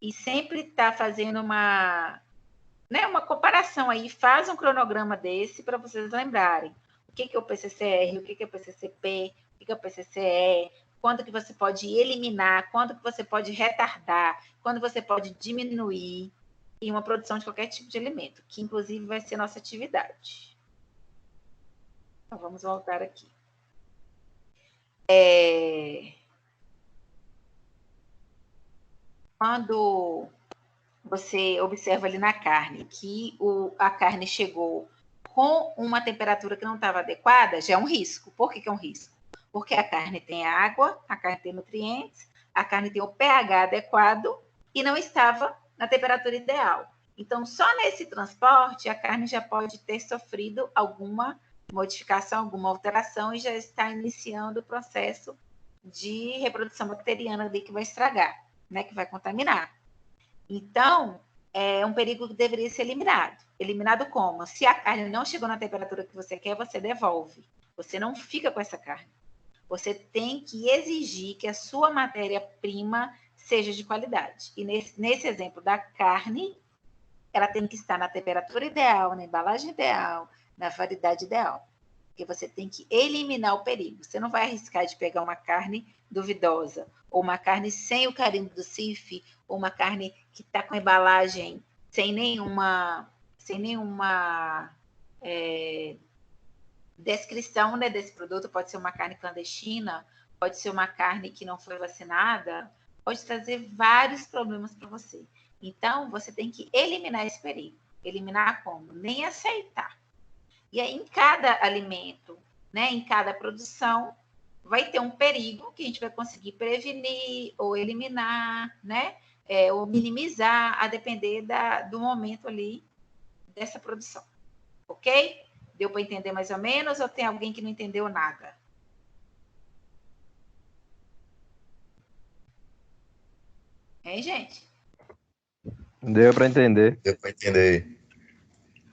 e sempre estar fazendo uma comparação aí. Faz um cronograma desse para vocês lembrarem o que é o PCCR, o que é o PCCP, o que é o PCCE, quando que você pode eliminar, quando que você pode retardar, quando você pode diminuir em uma produção de qualquer tipo de alimento, que inclusive vai ser nossa atividade. Então, vamos voltar aqui. Quando você observa ali na carne que a carne chegou com uma temperatura que não estava adequada, já é um risco. Por que é um risco? Porque a carne tem água, a carne tem nutrientes, a carne tem o pH adequado e não estava na temperatura ideal. Então, só nesse transporte, a carne já pode ter sofrido alguma modificação, alguma alteração e já está iniciando o processo de reprodução bacteriana ali que vai estragar, né, que vai contaminar. Então, é um perigo que deveria ser eliminado. Eliminado como? Se a carne não chegou na temperatura que você quer, você devolve. Você não fica com essa carne. Você tem que exigir que a sua matéria-prima seja de qualidade. E nesse exemplo da carne, ela tem que estar na temperatura ideal, na embalagem ideal, na variedade ideal. Porque você tem que eliminar o perigo. Você não vai arriscar de pegar uma carne duvidosa, ou uma carne sem o carimbo do CIF, ou uma carne que está com embalagem sem nenhuma descrição, né, desse produto. Pode ser uma carne clandestina, pode ser uma carne que não foi vacinada, pode trazer vários problemas para você. Então, você tem que eliminar esse perigo. Eliminar como? Nem aceitar. E aí, em cada alimento, né, em cada produção, vai ter um perigo que a gente vai conseguir prevenir ou eliminar, né, ou minimizar, a depender do momento ali dessa produção. Ok? Deu para entender mais ou menos ou tem alguém que não entendeu nada? Hein, gente? Deu para entender. Deu para entender.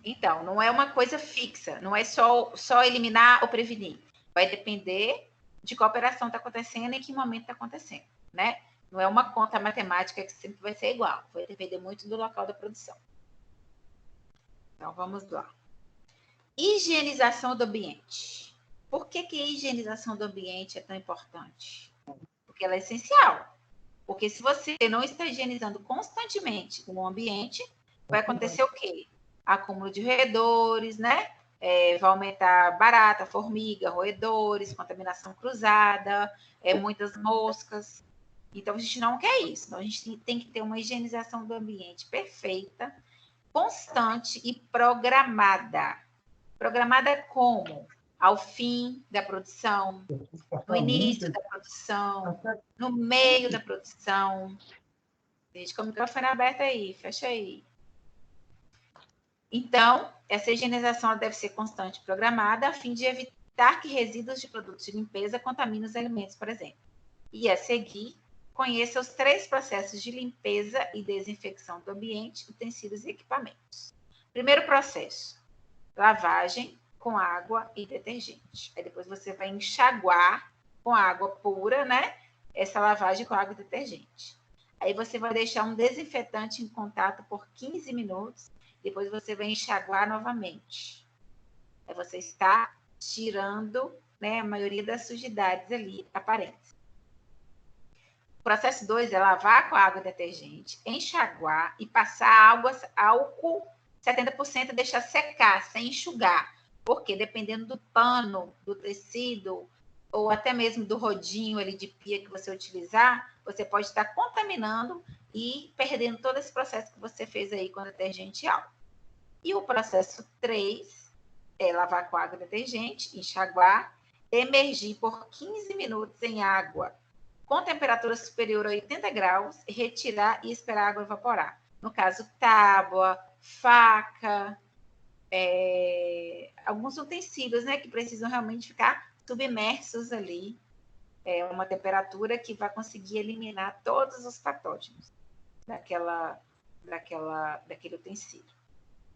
Então, não é uma coisa fixa, não é só eliminar ou prevenir. Vai depender de qual operação está acontecendo e em que momento está acontecendo, né? Não é uma conta matemática que sempre vai ser igual, vai depender muito do local da produção. Então, vamos lá. Higienização do ambiente. Por que a higienização do ambiente é tão importante? Porque ela é essencial. Porque se você não está higienizando constantemente o ambiente, vai acontecer o quê? Acúmulo de roedores, né? Vai aumentar barata, formiga, roedores, contaminação cruzada, muitas moscas. Então, a gente não quer isso. Então, a gente tem que ter uma higienização do ambiente perfeita, constante e programada. Programada como? Ao fim da produção, no início da produção, no meio da produção. Deixa com o microfone aberto aí, fecha aí. Então, essa higienização deve ser constante e programada a fim de evitar que resíduos de produtos de limpeza contaminem os alimentos, por exemplo. E a seguir, conheça os 3 processos de limpeza e desinfecção do ambiente, utensílios e equipamentos. Primeiro processo, lavagem com água e detergente. Aí depois você vai enxaguar com água pura, né? Essa lavagem com água e detergente. Aí você vai deixar um desinfetante em contato por 15 minutos. Depois você vai enxaguar novamente. Aí você está tirando, né, a maioria das sujidades ali aparentes. processo 2 é lavar com água detergente, enxaguar e passar álcool 70% e deixar secar, sem enxugar. Porque dependendo do pano, do tecido, ou até mesmo do rodinho ali de pia que você utilizar, você pode estar contaminando e perdendo todo esse processo que você fez aí com detergente e álcool. E o processo 3 é lavar com água detergente, enxaguar, emergir por 15 minutos em água com temperatura superior a 80 graus, retirar e esperar a água evaporar. No caso, tábua, faca, alguns utensílios, né, que precisam realmente ficar submersos ali, uma temperatura que vai conseguir eliminar todos os patógenos daquele utensílio,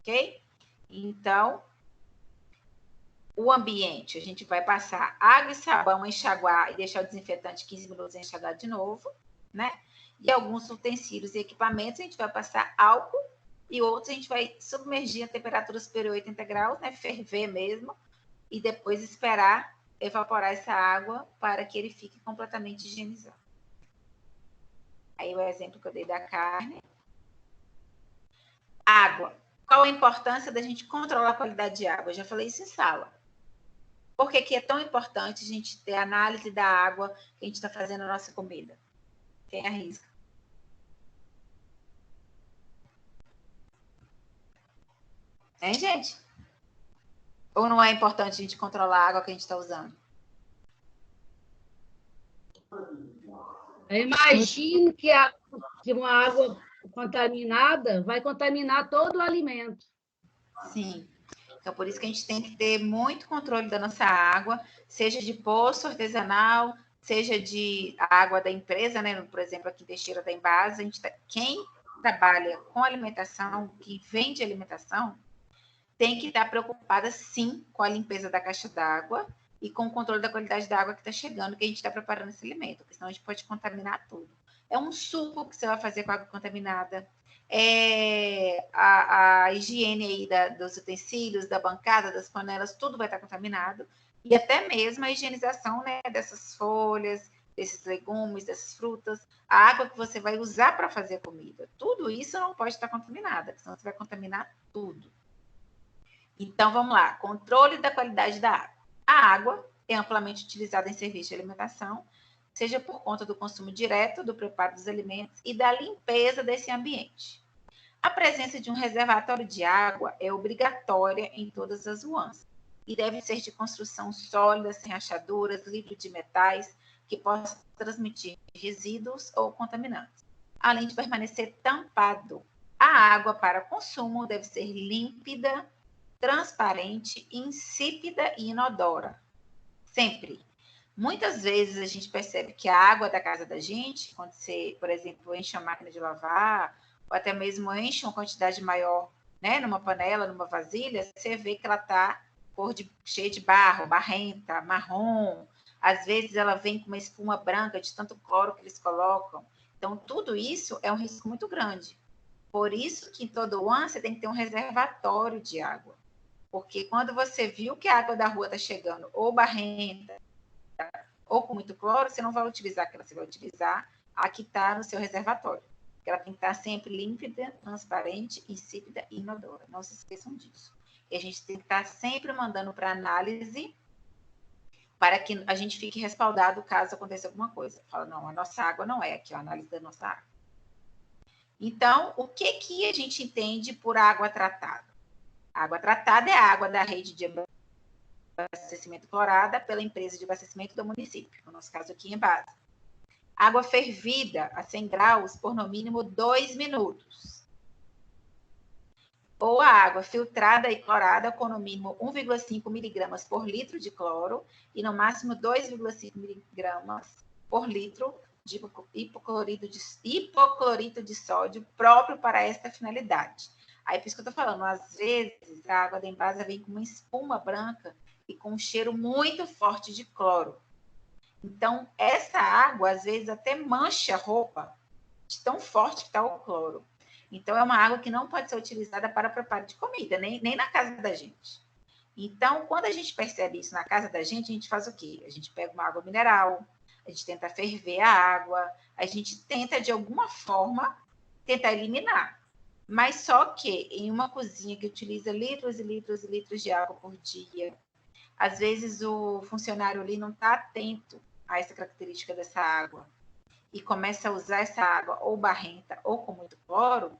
ok? Então, o ambiente, a gente vai passar água e sabão, enxaguar e deixar o desinfetante 15 minutos e enxagar de novo, né? E alguns utensílios e equipamentos, a gente vai passar álcool e outros a gente vai submergir a temperatura superior a 80 graus, né? Ferver mesmo, e depois esperar evaporar essa água para que ele fique completamente higienizado. Aí o exemplo que eu dei da carne. Água. Qual a importância da gente controlar a qualidade de água? Eu já falei isso em sala. Por que é tão importante a gente ter análise da água que a gente está fazendo a nossa comida? Quem arrisca? Hein, gente? Ou não é importante a gente controlar a água que a gente está usando? Eu imagino que uma água contaminada vai contaminar todo o alimento. Sim. Então, por isso que a gente tem que ter muito controle da nossa água, seja de poço artesanal, seja de água da empresa, né? Por exemplo, aqui em Teixeira da Embasa, quem trabalha com alimentação, que vende alimentação, tem que estar preocupada, sim, com a limpeza da caixa d'água e com o controle da qualidade da água que está chegando, que a gente está preparando esse alimento, porque senão a gente pode contaminar tudo. É um suco que você vai fazer com água contaminada, a higiene aí dos utensílios, da bancada, das panelas, tudo vai estar contaminado, e até mesmo a higienização, né, dessas folhas, desses legumes, dessas frutas, a água que você vai usar para fazer a comida, tudo isso não pode estar contaminada, senão você vai contaminar tudo. Então, vamos lá, controle da qualidade da água. A água é amplamente utilizada em serviço de alimentação, seja por conta do consumo direto, do preparo dos alimentos e da limpeza desse ambiente. A presença de um reservatório de água é obrigatória em todas as UANs e deve ser de construção sólida, sem rachaduras, livre de metais, que possam transmitir resíduos ou contaminantes, além de permanecer tampado. A água para consumo deve ser límpida, transparente, insípida e inodora. Sempre. Muitas vezes a gente percebe que a água da casa da gente, quando você, por exemplo, enche a máquina de lavar, ou até mesmo enche uma quantidade maior, né, numa panela, numa vasilha, você vê que ela está cheia de barro, barrenta, marrom. Às vezes ela vem com uma espuma branca de tanto cloro que eles colocam. Então, tudo isso é um risco muito grande. Por isso que em todo ano você tem que ter um reservatório de água. Porque quando você viu que a água da rua está chegando ou barrenta, ou com muito cloro, você não vai utilizar aquela, você vai utilizar a que está no seu reservatório. Ela tem que estar sempre límpida, transparente, insípida e inodora. Não se esqueçam disso. E a gente tem que estar sempre mandando para análise para que a gente fique respaldado caso aconteça alguma coisa. Fala, não, a nossa água não é aqui, a análise da nossa água. Então, o que a gente entende por água tratada? A água tratada é a água da rede de abastecimento clorada pela empresa de abastecimento do município, no nosso caso aqui em Embasa. Água fervida a 100 graus por no mínimo 2 minutos. Ou a água filtrada e clorada com no mínimo 1,5 miligramas por litro de cloro e no máximo 2,5 miligramas por litro de hipoclorito de sódio próprio para esta finalidade. Aí, por isso que eu estou falando, às vezes a água da Embasa vem com uma espuma branca e com um cheiro muito forte de cloro. Então, essa água, às vezes, até mancha a roupa, de tão forte que está o cloro. Então, é uma água que não pode ser utilizada para preparo de comida, nem na casa da gente. Então, quando a gente percebe isso na casa da gente, a gente faz o quê? A gente pega uma água mineral, a gente tenta ferver a água, a gente tenta, de alguma forma, tentar eliminar. Mas só que em uma cozinha que utiliza litros e litros e litros de água por dia, às vezes o funcionário ali não está atento a essa característica dessa água e começa a usar essa água ou barrenta ou com muito cloro,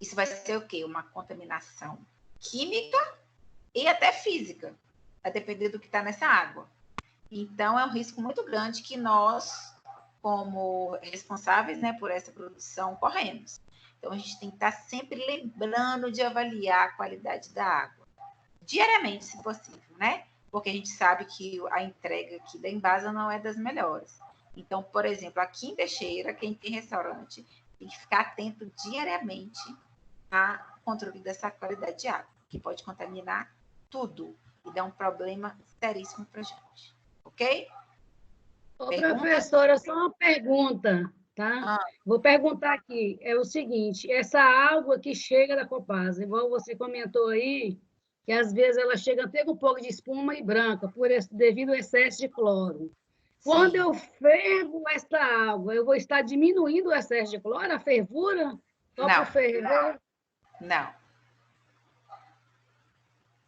isso vai ser o quê? Uma contaminação química e até física, a depender do que está nessa água. Então, é um risco muito grande que nós, como responsáveis, né, por essa produção, corremos. Então, a gente tem que estar sempre lembrando de avaliar a qualidade da água, diariamente, se possível, né? Porque a gente sabe que a entrega aqui da Embasa não é das melhores. Então, por exemplo, aqui em Teixeira, quem tem restaurante tem que ficar atento diariamente ao controle dessa qualidade de água, que pode contaminar tudo e dar um problema seríssimo para a gente. Ok? Ô, Pergunta? professora, só uma pergunta, tá? Vou perguntar aqui. É o seguinte, essa água que chega da Copasa, igual você comentou aí, que às vezes ela chega até com um pouco de espuma e branca, devido ao excesso de cloro. Quando eu fervo essa água, eu vou estar diminuindo o excesso de cloro, a fervura? Só por ferver?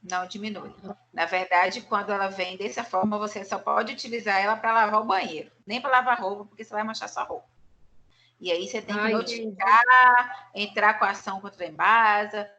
Não diminui. Na verdade, quando ela vem dessa forma, você só pode utilizar ela para lavar o banheiro, nem para lavar roupa, porque você vai manchar sua roupa. E aí você tem que notificar, entrar com a ação contra a Embasa.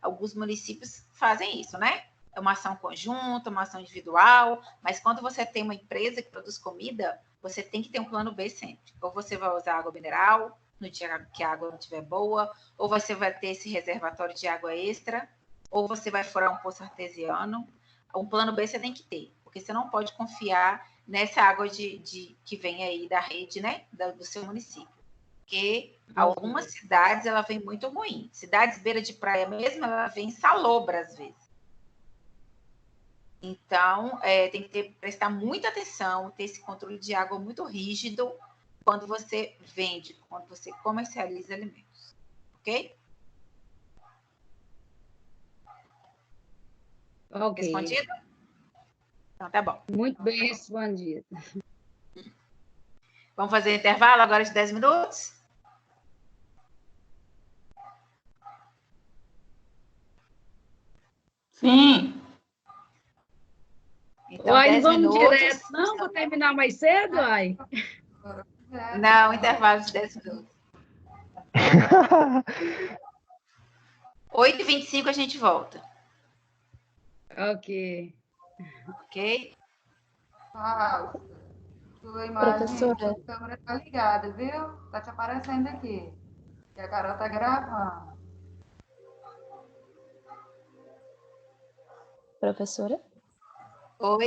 Alguns municípios fazem isso, né? É uma ação conjunta, uma ação individual, mas quando você tem uma empresa que produz comida, você tem que ter um plano B sempre. Ou você vai usar água mineral no dia que a água não estiver boa, ou você vai ter esse reservatório de água extra, ou você vai furar um poço artesiano. Um plano B você tem que ter, porque você não pode confiar nessa água que vem aí da rede, né, do seu município. Porque algumas cidades ela vem muito ruim. Cidades beira de praia mesmo, ela vem salobra às vezes. Então, tem que prestar muita atenção, ter esse controle de água muito rígido quando você vende, quando você comercializa alimentos. Ok? Ok. Respondido? Então, tá bom. Muito bem respondido. Vamos fazer intervalo agora de 10 minutos? Sim. Então, Uai, 10 vamos minutos. direto. Não, vou terminar mais cedo, ai. Não, intervalo de 10 minutos. 8h25 a gente volta. Ok. Ok? Sua imagem, Professora. sua câmera tá ligada, viu? Tá te aparecendo aqui. E a Carol tá gravando. Professora? Oi?